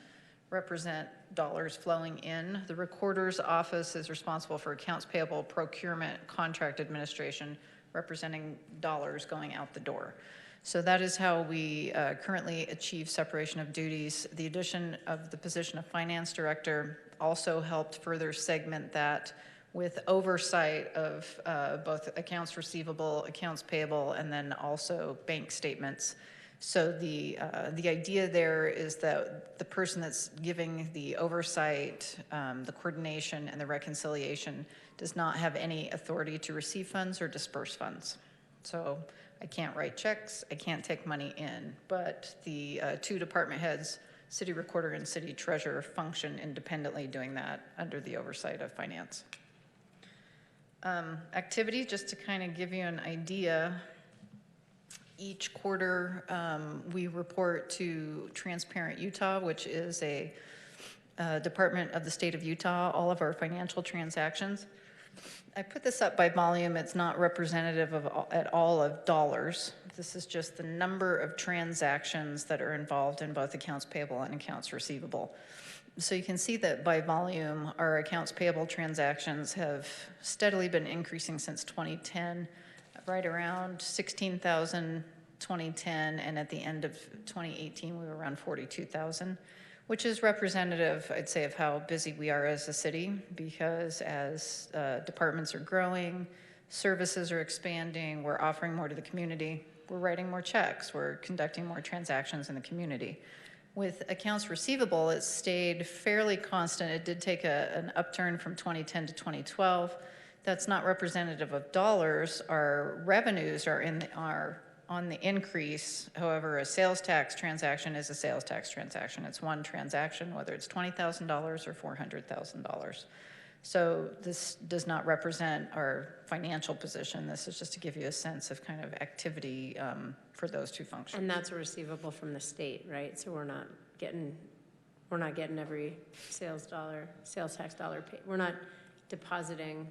represent dollars flowing in. The recorder's office is responsible for accounts payable, procurement, contract administration, representing dollars going out the door. So that is how we currently achieve separation of duties. The addition of the position of finance director also helped further segment that with oversight of both accounts receivable, accounts payable, and then also bank statements. So the idea there is that the person that's giving the oversight, the coordination, and the reconciliation does not have any authority to receive funds or disperse funds. So I can't write checks, I can't take money in, but the two department heads, city recorder and city treasurer, function independently doing that under the oversight of finance. Activity, just to kind of give you an idea, each quarter we report to Transparent Utah, which is a department of the state of Utah, all of our financial transactions. I put this up by volume. It's not representative of at all of dollars. This is just the number of transactions that are involved in both accounts payable and accounts receivable. So you can see that by volume, our accounts payable transactions have steadily been increasing since 2010, right around 16,000 2010, and at the end of 2018, we were around 42,000. Which is representative, I'd say, of how busy we are as a city, because as departments are growing, services are expanding, we're offering more to the community, we're writing more checks, we're conducting more transactions in the community. With accounts receivable, it stayed fairly constant. It did take an upturn from 2010 to 2012. That's not representative of dollars. Our revenues are on the increase. However, a sales tax transaction is a sales tax transaction. It's one transaction, whether it's $20,000 or $400,000. So this does not represent our financial position. This is just to give you a sense of kind of activity for those two functions. And that's a receivable from the state, right? So we're not getting every sales tax dollar paid. We're not depositing.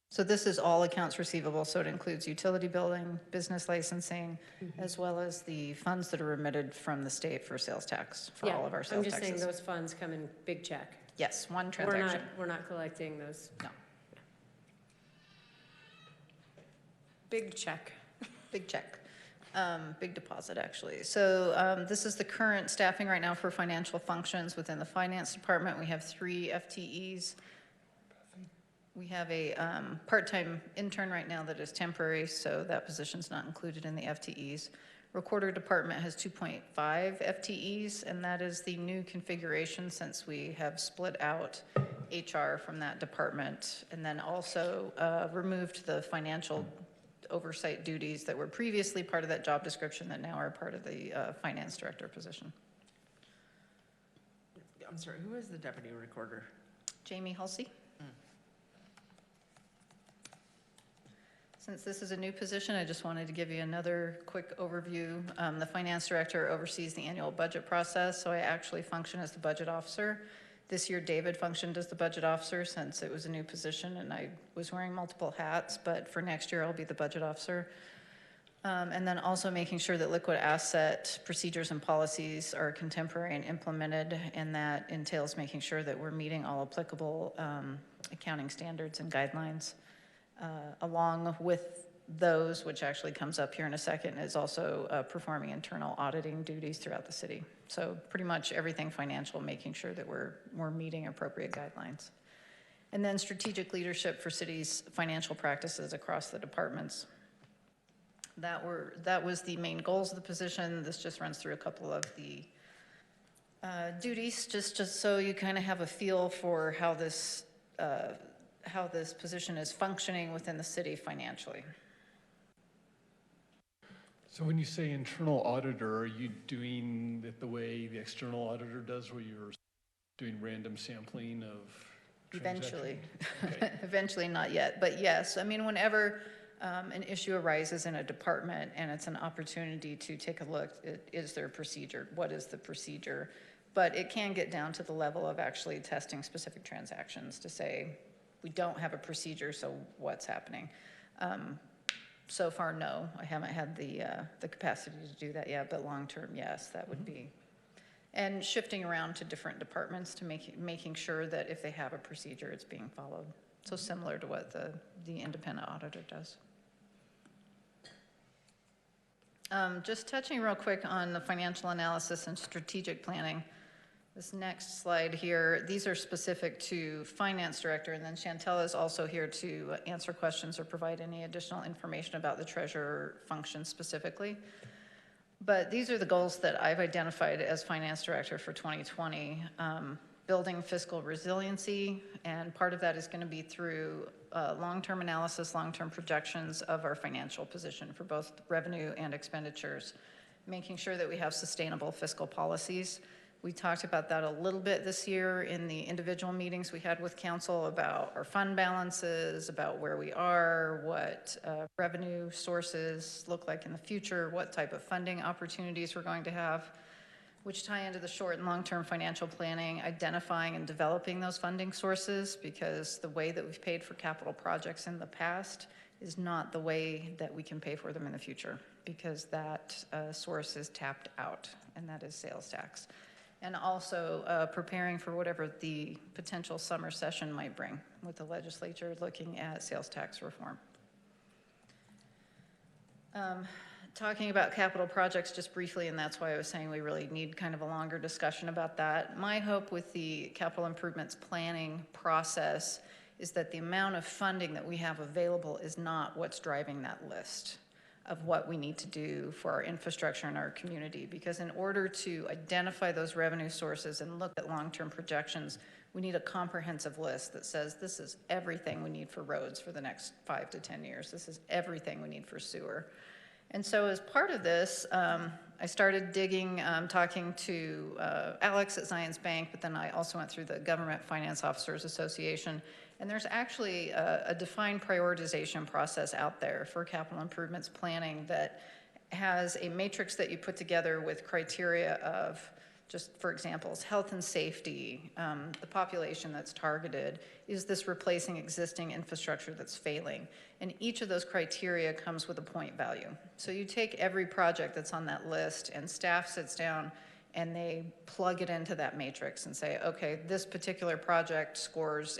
So this is all accounts receivable, so it includes utility billing, business licensing, as well as the funds that are remitted from the state for sales tax, for all of our sales taxes. I'm just saying those funds come in big check. Yes, one transaction. We're not collecting those. No. Big check. Big check. Big deposit, actually. So this is the current staffing right now for financial functions within the finance department. We have 3 FTEs. We have a part-time intern right now that is temporary, so that position's not included in the FTEs. Recorder department has 2.5 FTEs, and that is the new configuration since we have split out HR from that department, and then also removed the financial oversight duties that were previously part of that job description that now are part of the finance director position. I'm sorry, who is the deputy recorder? Jamie Hulsey. Since this is a new position, I just wanted to give you another quick overview. The finance director oversees the annual budget process, so I actually function as the budget officer. This year, David functioned as the budget officer since it was a new position and I was wearing multiple hats, but for next year, I'll be the budget officer. And then also making sure that liquid asset procedures and policies are contemporary and implemented, and that entails making sure that we're meeting all applicable accounting standards and guidelines. Along with those, which actually comes up here in a second, is also performing internal auditing duties throughout the city. So pretty much everything financial, making sure that we're meeting appropriate guidelines. And then strategic leadership for city's financial practices across the departments. That was the main goals of the position. This just runs through a couple of the duties, just so you kind of have a feel for how this position is functioning within the city financially. So when you say internal auditor, are you doing it the way the external auditor does, where you're doing random sampling of Eventually. Okay. Eventually, not yet, but yes. I mean, whenever an issue arises in a department and it's an opportunity to take a look, is there a procedure? What is the procedure? But it can get down to the level of actually testing specific transactions to say, we don't have a procedure, so what's happening? So far, no, I haven't had the capacity to do that yet, but long-term, yes, that would be. And shifting around to different departments to making sure that if they have a procedure, it's being followed. So similar to what the independent auditor does. Just touching real quick on the financial analysis and strategic planning. This next slide here, these are specific to finance director, and then Chantel is also here to answer questions or provide any additional information about the treasurer function specifically. But these are the goals that I've identified as finance director for 2020. Building fiscal resiliency, and part of that is going to be through long-term analysis, long-term projections of our financial position for both revenue and expenditures, making sure that we have sustainable fiscal policies. We talked about that a little bit this year in the individual meetings we had with council about our fund balances, about where we are, what revenue sources look like in the future, what type of funding opportunities we're going to have, which tie into the short and long-term financial planning, identifying and developing those funding sources, because the way that we've paid for capital projects in the past is not the way that we can pay for them in the future, because that source is tapped out, and that is sales tax. And also preparing for whatever the potential summer session might bring with the legislature looking at sales tax reform. Talking about capital projects just briefly, and that's why I was saying we really need kind of a longer discussion about that. My hope with the capital improvements planning process is that the amount of funding that we have available is not what's driving that list of what we need to do for our infrastructure and our community. Because in order to identify those revenue sources and look at long-term projections, we need a comprehensive list that says this is everything we need for roads for the next 5 to 10 years. This is everything we need for sewer. And so as part of this, I started digging, talking to Alex at Zions Bank, but then I also went through the Government Finance Officers Association. And there's actually a defined prioritization process out there for capital improvements planning that has a matrix that you put together with criteria of, just for examples, health and safety, the population that's targeted, is this replacing existing infrastructure that's failing? And each of those criteria comes with a point value. So you take every project that's on that list and staff sits down and they plug it into that matrix and say, okay, this particular project scores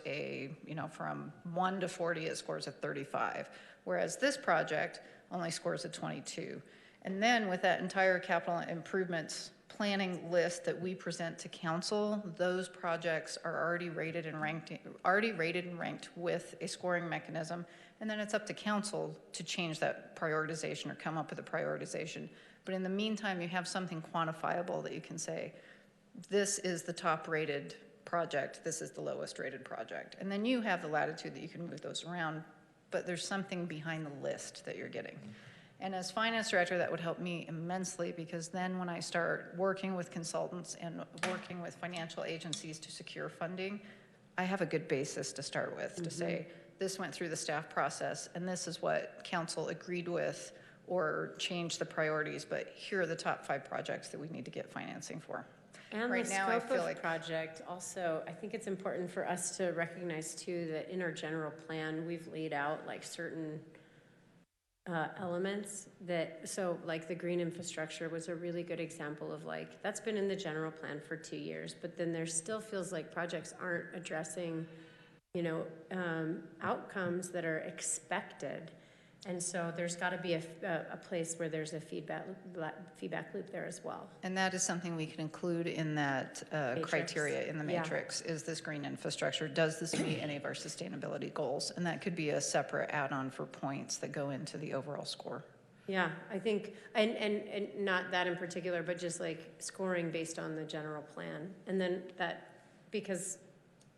from 1 to 40, it scores a 35. Whereas this project only scores a 22. And then with that entire capital improvements planning list that we present to council, those projects are already rated and ranked with a scoring mechanism. And then it's up to council to change that prioritization or come up with a prioritization. But in the meantime, you have something quantifiable that you can say, this is the top rated project, this is the lowest rated project. And then you have the latitude that you can move those around, but there's something behind the list that you're getting. And as finance director, that would help me immensely, because then when I start working with consultants and working with financial agencies to secure funding, I have a good basis to start with, to say, this went through the staff process and this is what council agreed with or change the priorities, but here are the top 5 projects that we need to get financing for. And right the now, I scope feel of like project also, I think it's important for us to recognize too that in our general plan, we've laid out like certain elements that, so like the green infrastructure was a really good example of like, that's been in the general plan for 2 years, but then there still feels like projects aren't addressing, outcomes that are expected. And so there's got to be a place where there's a feedback loop there as well. And that is something we can include in that Matrix. criteria in the Yeah. matrix, is this green infrastructure, does this meet any of our sustainability goals? And that could be a separate add-on for points that go into the overall score. Yeah, I think, and not that in particular, but just like scoring based on the general plan. And then that, because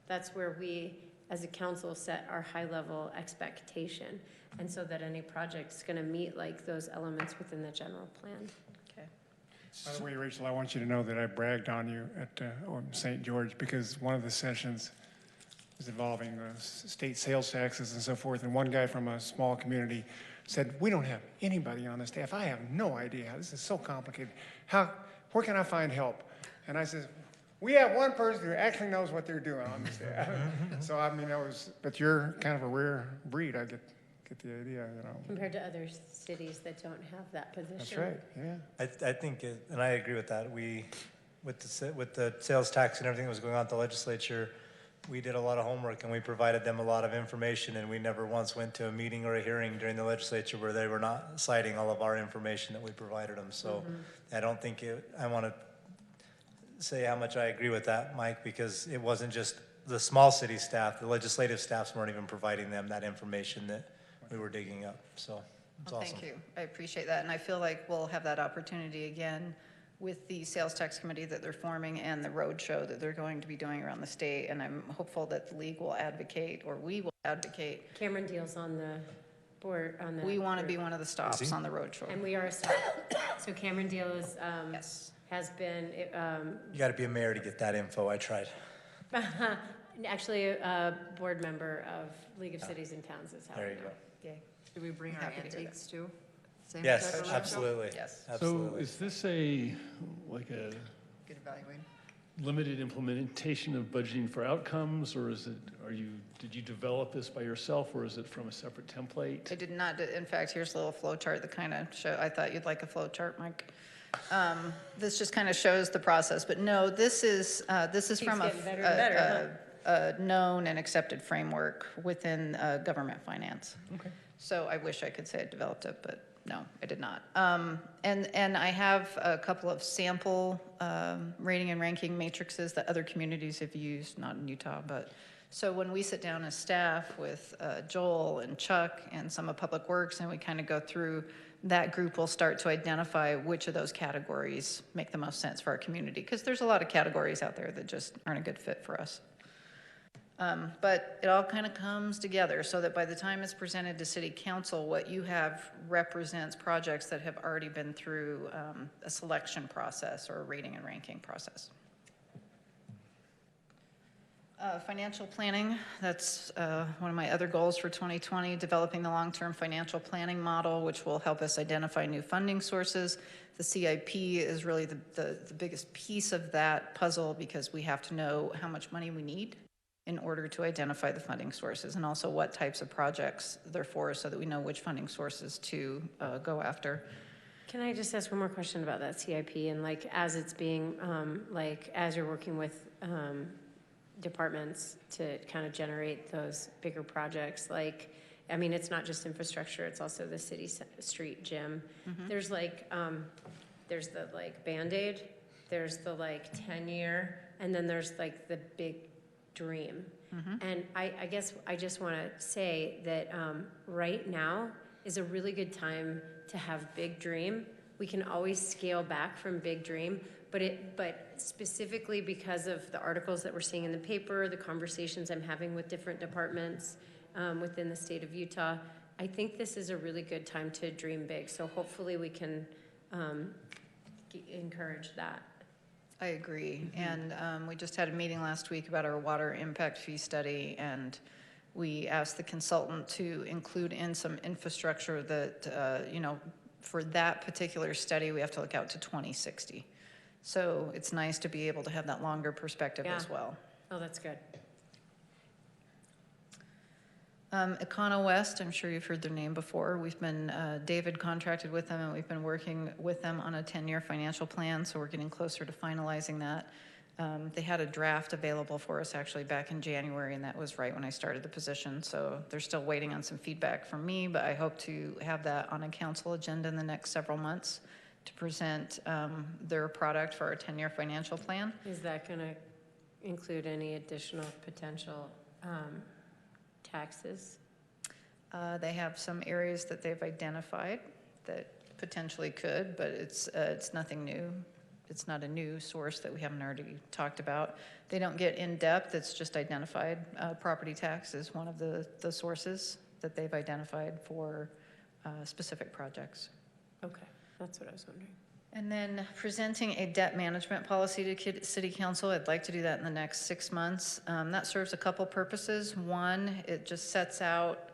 that's where we, as a council, set our high-level expectation. And so that any project's gonna meet like those elements within the general plan. Okay. By the way, Rachel, I want you to know that I bragged on you at St. George because one of the sessions was involving state sales taxes and so forth. And one guy from a small community said, "We don't have anybody on the staff. I have no idea. This is so complicated. Where can I find help?" And I said, "We have one person who actually knows what they're doing on the staff." So, I mean, but you're kind of a rare breed. I get the idea, you know. Compared to other cities that don't have that position. That's right, yeah. I think, and I agree with that, with the sales tax and everything that was going on at the legislature, we did a lot of homework and we provided them a lot of information, and we never once went to a meeting or a hearing during the legislature where they were not citing all of our information that we provided them. So I don't think I want to say how much I agree with that, Mike, because it wasn't just the small city staff, the legislative staffs weren't even providing them that information that we were digging up. So it's Well, awesome. thank you. I appreciate that. And I feel like we'll have that opportunity again with the sales tax committee that they're forming and the road show that they're going to be doing around the state. And I'm hopeful that the league will advocate, or we will advocate. Cameron Deal's on the board, on the. We want to board. be one of the stops on the road show. And we are a stop. So Cameron Deal is, Yes. has been, You got to be a mayor to get that info. I tried. actually a board member of League of Cities and Towns is how. There I you know. go. Yay. Do we bring our Happy to hear antiques too? Same Yes, type of roadshow? absolutely. Yes. So Absolutely. is this a Good evaluating. limited implementation of budgeting for outcomes, or did you develop this by yourself, or is it from a separate template? I did not, in fact, here's a little flow chart that kind of I thought you'd like a flow chart, Mike. This just kind of shows the process, but no, this is from getting better and better, a known and accepted framework within government finance. Okay. So I wish I could say I developed it, but no, I did not. And I have a couple of sample rating and ranking matrices that other communities have used, not in Utah, but so when we sit down as staff with Joel and Chuck and some of Public Works, and we kind of go through, that group will start to identify which of those categories make the most sense for our community, because there's a lot of categories out there that just aren't a good fit for us. But it all kind of comes together so that by the time it's presented to City Council, what you have represents projects that have already been through a selection process or a rating and ranking process. Financial planning, that's one of my other goals for 2020, developing the long-term financial planning model, which will help us identify new funding sources. The CIP is really the biggest piece of that puzzle, because we have to know how much money we need in order to identify the funding sources, and also what types of projects they're for, so that we know which funding sources to go after. Can I just ask one more question about that CIP, and like as it's being, like as you're working with departments to kind of generate those bigger projects, like, I mean, it's not just infrastructure, it's also the city street gym. There's like, there's the like Band-Aid, there's the like 10-year, and then there's like the big dream. And I guess I just want to say that right now is a really good time to have big dream. We can always scale back from big dream, but specifically because of the articles that we're seeing in the paper, the conversations I'm having with different departments within the state of Utah, I think this is a really good time to dream big. So hopefully we can encourage that. I agree. And we just had a meeting last week about our water impact fee study, and we asked the consultant to include in some infrastructure that, for that particular study, we have to look out to 2060. So it's nice to be able to have that longer perspective as well. Oh, that's good. Econo West, I'm sure you've heard their name before. We've been, David contracted with them, and we've been working with them on a 10-year financial plan, so we're getting closer to finalizing that. They had a draft available for us actually back in January, and that was right when I started the position. So they're still waiting on some feedback from me, but I hope to have that on a council agenda in the next several months to present their product for our 10-year financial plan. Is that going to include any additional potential taxes? They have some areas that they've identified that potentially could, but it's nothing new. It's not a new source that we haven't already talked about. They don't get in depth. It's just identified. Property tax is one of the sources that they've identified for specific projects. Okay, that's what I was wondering. And then presenting a debt management policy to City Council. I'd like to do that in the next 6 months. That serves a couple purposes. One, it just sets out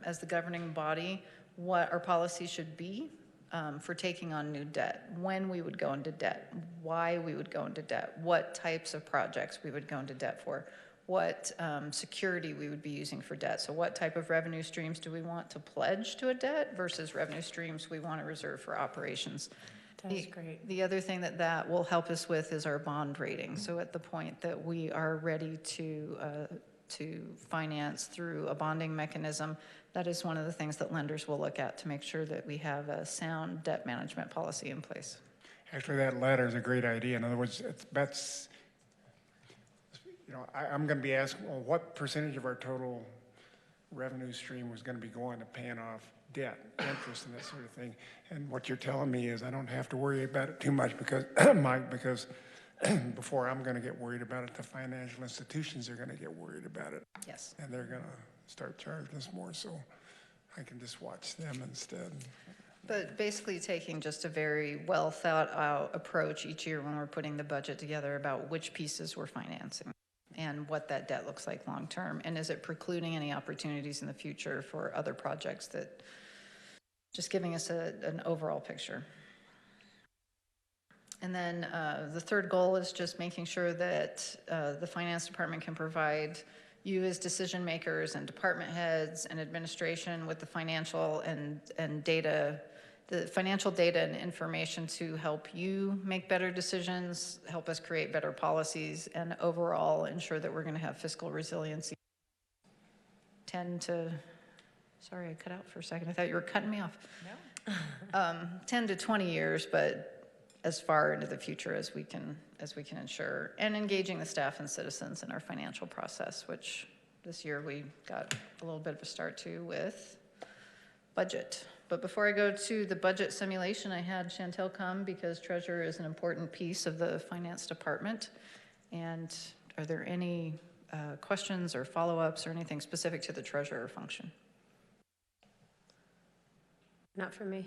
as the governing body what our policy should be for taking on new debt, when we would go into debt, why we would go into debt, what types of projects we would go into debt for, what security we would be using for debt. So what type of revenue streams do we want to pledge to a debt versus revenue streams we want to reserve for operations. That's great. The other thing that will help us with is our bond rating. So at the point that we are ready to finance through a bonding mechanism, that is one of the things that lenders will look at to make sure that we have a sound debt management policy in place. Actually, that latter is a great idea. In other words, that's, I'm going to be asked, well, what percentage of our total revenue stream was going to be going to paying off debt, interest, and that sort of thing. And what you're telling me is I don't have to worry about it too much because, Mike, because before I'm going to get worried about it, the financial institutions are going to get worried about it. Yes. And they're going to start charging us more, so I can just watch them instead. But basically taking just a very well thought out approach each year when we're putting the budget together about which pieces we're financing and what that debt looks like long term. And is it precluding any opportunities in the future for other projects that just giving us an overall picture. And then the third goal is just making sure that the finance department can provide you as decision makers and department heads and administration with the financial and data, the financial data and information to help you make better decisions, help us create better policies, and overall ensure that we're going to have fiscal resiliency. Sorry, I cut out for a second. I thought you were cutting me off. No. 10 to 20 years, but as far into the future as we can ensure, and engaging the staff and citizens in our financial process, which this year we got a little bit of a start to with budget. But before I go to the budget simulation, I had Chantel come because treasurer is an important piece of the finance department. And are there any questions or follow-ups or anything specific to the treasurer function? Not for me.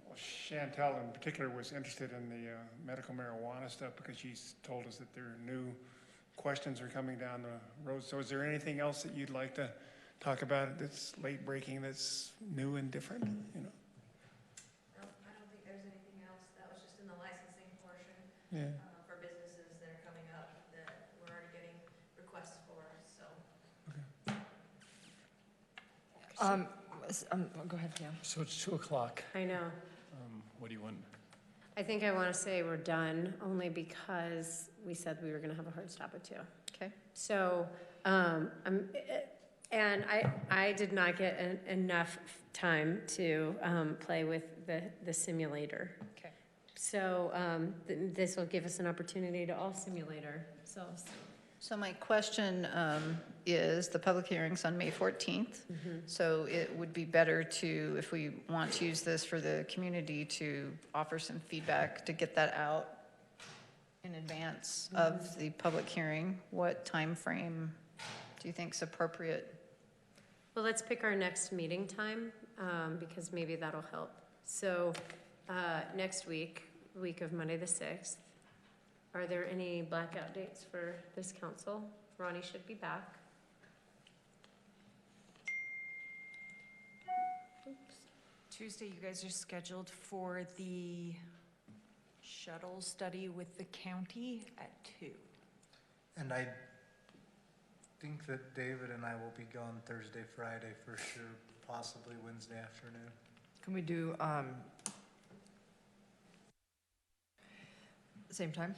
Well, Chantel in particular was interested in the medical marijuana stuff because she's told us that there are new questions are coming down the road. So is there anything else that you'd like to talk about that's late breaking, that's new and different, you know? No, I don't think there's anything else. That was just in the licensing portion. Yeah. For businesses that are coming up that we're already getting requests for, so. Go ahead, Pam. So it's 2:00. I know. What do you want? I think I want to say we're done only because we said we were going to have a hard stop at 2. Okay. So, and I did not get enough time to play with the simulator. Okay. So this will give us an opportunity to all simulate ourselves. So my question is, the public hearing's on May 14th. So it would be better to, if we want to use this for the community, to offer some feedback to get that out in advance of the public hearing. What time frame do you think is appropriate? Well, let's pick our next meeting time because maybe that'll help. So next week of Monday the 6th, are there any blackout dates for this council? Ronnie should be back. Oops. Tuesday, you guys are scheduled for the shuttle study with the county at 2. And I think that David and I will be gone Thursday, Friday for sure, possibly Wednesday afternoon. Can we do, Same time?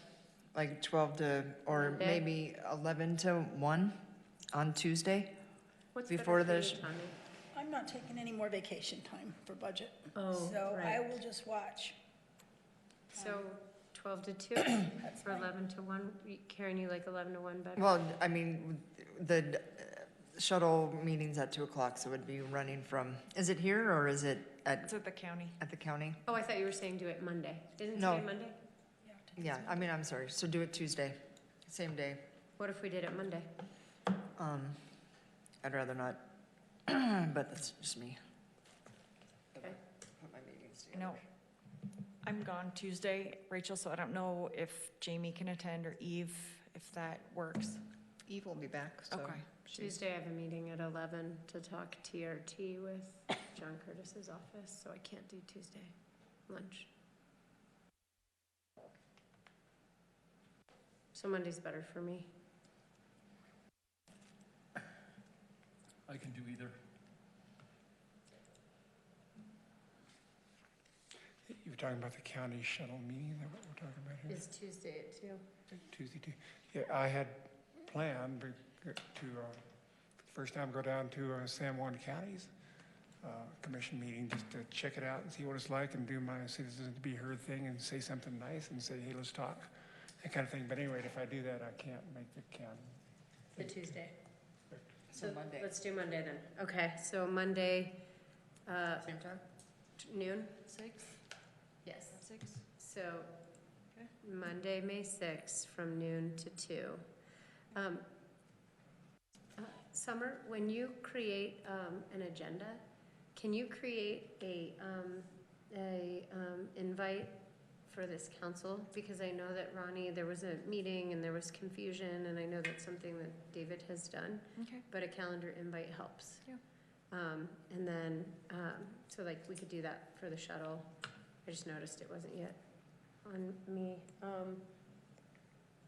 Like 12 to, or Monday? maybe 11 to 1 on Tuesday? What's Before better for the you, Tommy? I'm not taking any more vacation time for budget. Oh, So I right. will just watch. So 12 to 2 That's or fine. 11 to 1? Karen, you like 11 to 1 better? Well, I mean, the shuttle meeting's at 2 o'clock, so it'd be running from, is it here or is it It's at the county. at the county? Oh, I thought you were saying do it Monday. Isn't No. today Monday? Yeah, I mean, I'm sorry, so do it Tuesday, same day. What if we did it Monday? I'd rather not, but that's just me. Okay. Put my meetings I know. I'm gone Tuesday, Rachel, so I don't know if Jamie can attend or Eve, if that works. Eve will be back, so. Okay. Tuesday, I have a meeting at 11 to talk TRT with John Curtis's office, so I can't do Tuesday lunch. So Monday's better for me. I can do either. You were talking about the county shuttle meeting, is that what we're talking about here? Is Tuesday at 2? Tuesday, too. Yeah, I had planned to, first time go down to San Juan County's commission meeting, just to check it out and see what it's like and do my citizens to be heard thing and say something nice and say, hey, let's talk, that kind of thing. But anyway, if I do that, I can't make the county. The Tuesday. So Monday. Let's do Monday then. Okay, so Monday, Same time? noon? 6? Yes. 6? So, Monday, May 6th, from noon to 2. Summer, when you create an agenda, can you create a invite for this council? Because I know that Ronnie, there was a meeting and there was confusion, and I know that's something that David has done. Okay. But a calendar invite helps. Yeah. And then, so like, we could do that for the shuttle. I just noticed it wasn't yet on me,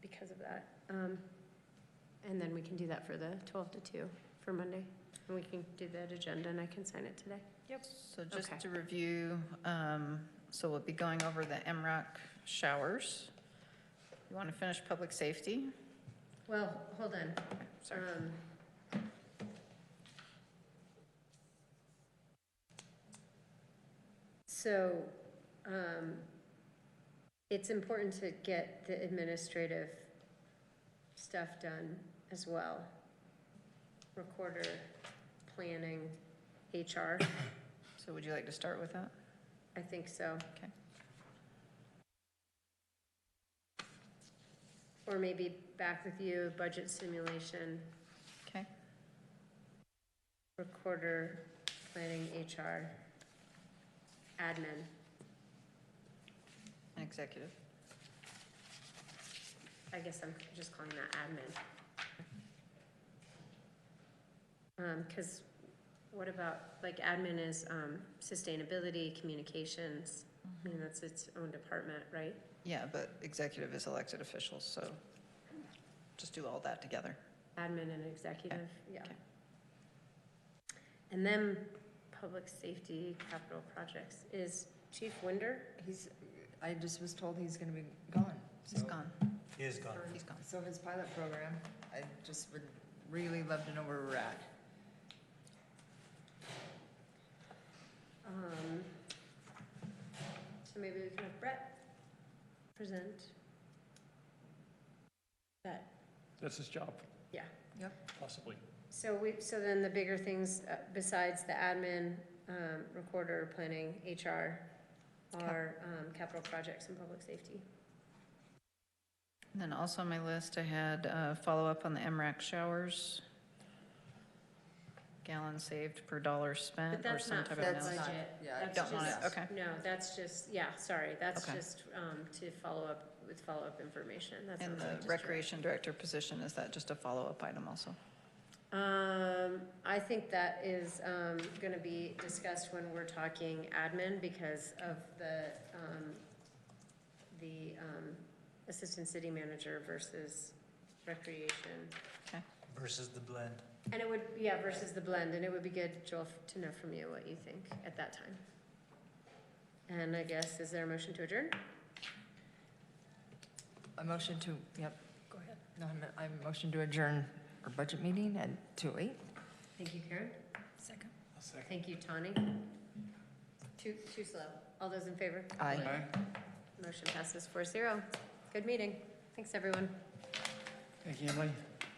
because of that. And then we can do that for the 12 to 2 for Monday. And we can do that agenda and I can sign it today. Yep. So just Okay. to review, so we'll be going over the MROC showers. You want to finish public safety? Well, hold on. Sorry. So, it's important to get the administrative stuff done as well. Recorder, planning, HR, So would you like to start with that? I think so. Okay. Or maybe back with you, budget simulation, Okay. recorder, planning, HR, admin. And executive. I guess I'm just calling that admin. Because what about, like, admin is sustainability, communications. I mean, that's its own department, right? Yeah, but executive is elected officials, so just do all that together. Admin and executive, yeah. Okay. And then public safety capital projects. Is Chief Winder? I just was told he's gonna be gone. He's so- gone. He is gone. He's gone. So his pilot program, I just would really love to know where we're at. So maybe we can have Brett present that. That's his job, Yeah. possibly. So then the bigger things, besides the admin, recorder, planning, HR, are capital projects and public safety. And then also on my list, I had follow-up on the MRAC showers. Gallons saved per dollar But spent, or that's some not type for of the analysis. budget. Yeah, That's Don't want it, just- okay. No, that's just, yeah, sorry, that's Okay. just to follow up with follow-up information. That's And not the just recreation director position, is that just a follow-up item also? I think that is going to be discussed when we're talking admin because of the assistant city manager versus recreation. Versus the blend. And it would, yeah, versus the blend, and it would be good, Joel, to know from you what you think at that time. And I guess, is there a motion to adjourn? A motion to, yep, Go ahead. no, I motion to adjourn our budget meeting at 2:08. Thank you, Karen. Second. Thank you, Tawny. Too slow. All those in favor? Aye. Motion passes 4-0. Good meeting. Thanks, everyone. Thank you, Emily.